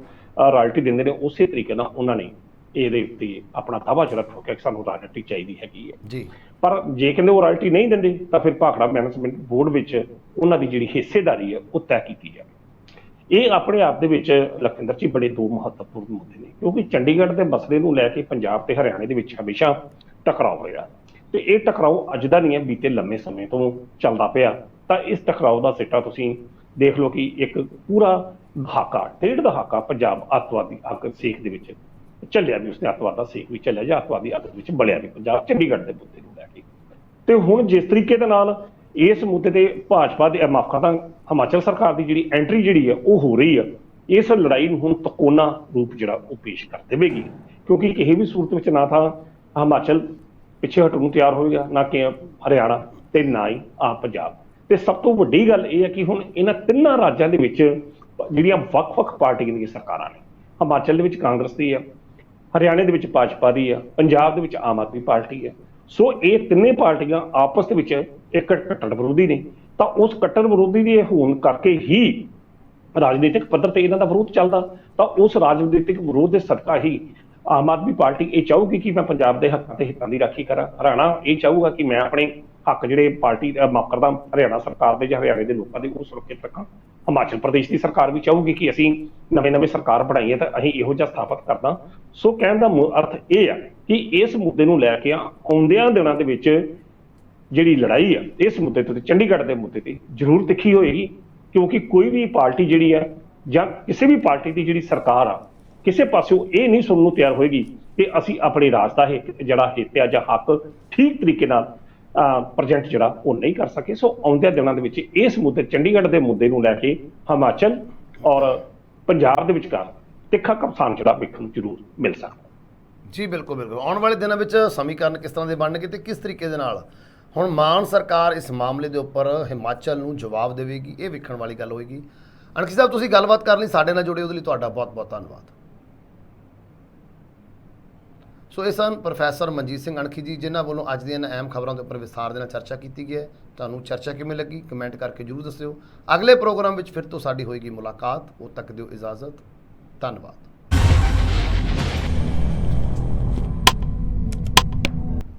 B: ਰਾਇਲਟੀ ਦਿੰਦੇ ਨੇ, ਉਸੇ ਤਰੀਕੇ ਨਾਲ ਉਹਨਾਂ ਨੇ ਇਹਦੇ ਉੱਤੇ ਆਪਣਾ ਦਾਅਵਾ ਜਿਹੜਾ ਠੋਕਿਆ ਕਿ ਸਾਨੂੰ ਰਾਇਲਟੀ ਚਾਹੀਦੀ ਹੈਗੀ ਹੈ ਜੀ। ਪਰ ਜੇ ਕਹਿੰਦੇ ਉਹ ਰਾਇਲਟੀ ਨਹੀਂ ਦਿੰਦੇ ਤਾਂ ਫਿਰ ਭਾਖੜਾ ਮੈਨੇਜਮੈਂਟ ਬੋਰਡ ਵਿੱਚ ਉਹਨਾਂ ਦੀ ਜਿਹੜੀ ਹਿੱਸੇਦਾਰੀ ਹੈ ਉਹ ਤੈਅ ਕੀਤੀ ਜਾਵੇ। ਇਹ ਆਪਣੇ ਆਪ ਦੇ ਵਿੱਚ ਲਖਵਿੰਦਰ ਜੀ ਬੜੇ 2 ਮਹੱਤਵਪੂਰਨ ਮੁੱਦੇ ਨੇ, ਕਿਉਂਕਿ ਚੰਡੀਗੜ੍ਹ ਦੇ ਮਸਲੇ ਨੂੰ ਲੈ ਕੇ ਪੰਜਾਬ ਤੇ ਹਰਿਆਣੇ ਦੇ ਵਿੱਚ ਹਮੇਸ਼ਾ ਟਕਰਾਅ ਹੋਇਆ, ਤੇ ਇਹ ਟਕਰਾਅ ਅੱਜ ਦਾ ਨਹੀਂ ਹੈ, ਬੀਤੇ ਲੰਮੇ ਸਮੇਂ ਤੋਂ ਚੱਲਦਾ ਪਿਆ। ਤਾਂ ਇਸ ਟਕਰਾਅ ਦਾ ਸਿੱਟਾ ਤੁਸੀਂ ਦੇਖ ਲਓ ਕਿ ਇੱਕ ਪੂਰਾ ਦਹਾਕਾ, 1.5 ਦਹਾਕਾ ਪੰਜਾਬ ਅੱਤਵਾਦੀ ਅੱਗ ਸੇਕ ਦੇ ਵਿੱਚ ਚੱਲਿਆ ਵੀ, ਉਸਨੇ ਅੱਤਵਾਦ ਦਾ ਸੇਕ ਵੀ ਚੱਲਿਆ ਜਾਂ ਅੱਤਵਾਦੀ ਅੱਗ ਦੇ ਵਿੱਚ ਬਲਿਆ ਵੀ ਪੰਜਾਬ ਚੰਡੀਗੜ੍ਹ ਦੇ ਮੁੱਦੇ ਨੂੰ ਲੈ ਕੇ। ਤੇ ਹੁਣ ਜਿਸ ਤਰੀਕੇ ਦੇ ਨਾਲ ਇਸ ਮੁੱਦੇ ਤੇ ਭਾਜਪਾ ਦੇ ਹਿਮਾਚਲ ਸਰਕਾਰ ਦੀ ਜਿਹੜੀ ਐਂਟਰੀ ਜਿਹੜੀ ਆ ਉਹ ਹੋ ਰਹੀ ਆ, ਇਸ ਲੜਾਈ ਨੂੰ ਹੁਣ ਤਕੋਨਾ ਰੂਪ ਜਿਹੜਾ ਉਹ ਪੇਸ਼ ਕਰ ਦੇਵੇਗੀ, ਕਿਉਂਕਿ ਕਿਸੇ ਵੀ ਸੂਰਤ ਵਿੱਚ ਨਾ ਤਾਂ ਹਿਮਾਚਲ ਪਿੱਛੇ ਹਟਣ ਨੂੰ ਤਿਆਰ ਹੋਏਗਾ, ਨਾ ਕਿ ਹਰਿਆਣਾ ਤੇ ਨਾ ਹੀ ਪੰਜਾਬ। ਤੇ ਸਭ ਤੋਂ ਵੱਡੀ ਗੱਲ ਇਹ ਹੈ ਕਿ ਹੁਣ ਇਹਨਾਂ 3 ਰਾਜਾਂ ਦੇ ਵਿੱਚ ਜਿਹੜੀਆਂ ਵੱਖ-ਵੱਖ ਪਾਰਟੀਆਂ ਦੀਆਂ ਸਰਕਾਰਾਂ ਨੇ, ਹਿਮਾਚਲ ਦੇ ਵਿੱਚ ਕਾਂਗਰਸ ਦੀ ਆ, ਹਰਿਆਣੇ ਦੇ ਵਿੱਚ ਭਾਜਪਾ ਦੀ ਆ, ਪੰਜਾਬ ਦੇ ਵਿੱਚ ਆਮ ਆਦਮੀ ਪਾਰਟੀ ਹੈ। ਸੋ ਇਹ 3 ਪਾਰਟੀਆਂ ਆਪਸ ਦੇ ਵਿੱਚ ਇੱਕ ਕੱਟੜ ਵਿਰੋਧੀ ਨੇ, ਤਾਂ ਉਸ ਕੱਟੜ ਵਿਰੋਧੀ ਦੇ ਹੋਣ ਕਰਕੇ ਹੀ ਰਾਜਨੀਤਿਕ ਪੱਧਰ ਤੇ ਇਹਨਾਂ ਦਾ ਵਿਰੋਧ ਚੱਲਦਾ। ਤਾਂ ਉਸ ਰਾਜਨੀਤਿਕ ਵਿਰੋਧ ਦੇ ਸਦਕਾ ਹੀ ਆਮ ਆਦਮੀ ਪਾਰਟੀ ਇਹ ਚਾਹੂਗੀ ਕਿ ਮੈਂ ਪੰਜਾਬ ਦੇ ਹੱਕਾਂ ਤੇ ਹਿੱਤਾਂ ਦੀ ਰਾਖੀ ਕਰਾਂ, ਹਰਿਆਣਾ ਇਹ ਚਾਹੂਗਾ ਕਿ ਮੈਂ ਆਪਣੇ ਹੱਕ ਜਿਹੜੇ ਪਾਰਟੀ ਕਰਦਾ ਹਰਿਆਣਾ ਸਰਕਾਰ ਦੇ ਜਾਂ ਹਰਿਆਣੇ ਦੇ ਲੋਕਾਂ ਦੇ ਉਹ ਸੁਰੱਖਿਅਤ ਰੱਖਾਂ, ਹਿਮਾਚਲ ਪ੍ਰਦੇਸ਼ ਦੀ ਸਰਕਾਰ ਵੀ ਚਾਹੂਗੀ ਕਿ ਅਸੀਂ ਨਵੇਂ ਸਰਕਾਰ ਬਣਾਈਏ ਤਾਂ ਅਸੀਂ ਇਹੋ ਜਿਹਾ ਸਥਾਪਿਤ ਕਰਦਾ। ਸੋ ਕਹਿਣ ਦਾ ਅਰਥ ਇਹ ਆ ਕਿ ਇਸ ਮੁੱਦੇ ਨੂੰ ਲੈ ਕੇ ਆਉਂਦਿਆਂ ਦਿਨਾਂ ਦੇ ਵਿੱਚ ਜਿਹੜੀ ਲੜਾਈ ਆ ਇਸ ਮੁੱਦੇ ਤੇ ਚੰਡੀਗੜ੍ਹ ਦੇ ਮੁੱਦੇ ਤੇ ਜ਼ਰੂਰ ਤਿੱਖੀ ਹੋਏਗੀ, ਕਿਉਂਕਿ ਕੋਈ ਵੀ ਪਾਰਟੀ ਜਿਹੜੀ ਆ ਜਾਂ ਕਿਸੇ ਵੀ ਪਾਰਟੀ ਦੀ ਜਿਹੜੀ ਸਰਕਾਰ ਆ ਕਿਸੇ ਪਾਸਿਓਂ ਇਹ ਨਹੀਂ ਸੁਣਨ ਨੂੰ ਤਿਆਰ ਹੋਏਗੀ ਕਿ ਅਸੀਂ ਆਪਣੇ ਰਾਜ ਦਾ ਜਿਹੜਾ ਹਿੱਤ ਆ ਜਾਂ ਹੱਕ ਠੀਕ ਤਰੀਕੇ ਨਾਲ ਪ੍ਰੈਜ਼ੈਂਟ ਜਿਹੜਾ ਉਹ ਨਹੀਂ ਕਰ ਸਕੇ। ਸੋ ਆਉਂਦਿਆਂ ਦਿਨਾਂ ਦੇ ਵਿੱਚ ਇਸ ਮੁੱਦੇ ਚੰਡੀਗੜ੍ਹ ਦੇ ਮੁੱਦੇ ਨੂੰ ਲੈ ਕੇ ਹਿਮਾਚਲ ਔਰ ਪੰਜਾਬ ਦੇ ਵਿਚਕਾਰ ਤਿੱਖਾ ਘਮਸਾਨ ਜਿਹੜਾ ਵੇਖਣ ਨੂੰ ਜ਼ਰੂਰ ਮਿਲ ਸਕਦਾ।
A: ਜੀ ਬਿਲਕੁਲ। ਆਉਣ ਵਾਲੇ ਦਿਨਾਂ ਵਿੱਚ ਸਮੀਕਰਨ ਕਿਸ ਤਰ੍ਹਾਂ ਦੇ ਬਣਨਗੇ ਤੇ ਕਿਸ ਤਰੀਕੇ ਦੇ ਨਾਲ ਹੁਣ ਮਾਨ ਸਰਕਾਰ ਇਸ ਮਾਮਲੇ ਦੇ ਉੱਪਰ ਹਿਮਾਚਲ ਨੂੰ ਜਵਾਬ ਦੇਵੇਗੀ, ਇਹ ਵੇਖਣ ਵਾਲੀ ਗੱਲ ਹੋਏਗੀ। ਅਣਖੀ ਸਾਹਿਬ, ਤੁਸੀਂ ਗੱਲਬਾਤ ਕਰਨ ਲਈ ਸਾਡੇ ਨਾਲ ਜੁੜੇ ਉਹਦੇ ਲਈ ਤੁਹਾਡਾ ਬਹੁਤ-ਬਹੁਤ ਧੰਨਵਾਦ। ਸੋ ਇਹ ਸਨ ਪ੍ਰੋਫੈਸਰ ਮਨਜੀਤ ਸਿੰਘ ਅਣਖੀ ਜੀ, ਜਿਨ੍ਹਾਂ ਵੱਲੋਂ ਅੱਜ ਦੀਆਂ ਅਹਿਮ ਖਬਰਾਂ ਦੇ ਉੱਪਰ ਵਿਸਥਾਰ ਦੇ ਨਾਲ ਚਰਚਾ ਕੀਤੀ ਗਈ ਹੈ। ਤੁਹਾਨੂੰ ਚਰਚਾ ਕਿਵੇਂ ਲੱਗੀ ਕਮੈਂਟ ਕਰਕੇ ਜ਼ਰੂਰ ਦੱਸਿਓ। ਅਗਲੇ ਪ੍ਰੋਗਰਾਮ ਵਿੱਚ ਫਿਰ ਤੋਂ ਸਾਡੀ ਹੋਏਗੀ ਮੁਲਾਕਾਤ। ਉਦੋਂ ਤੱਕ ਦਿਓ ਇਜਾਜ਼ਤ। ਧੰਨਵਾਦ।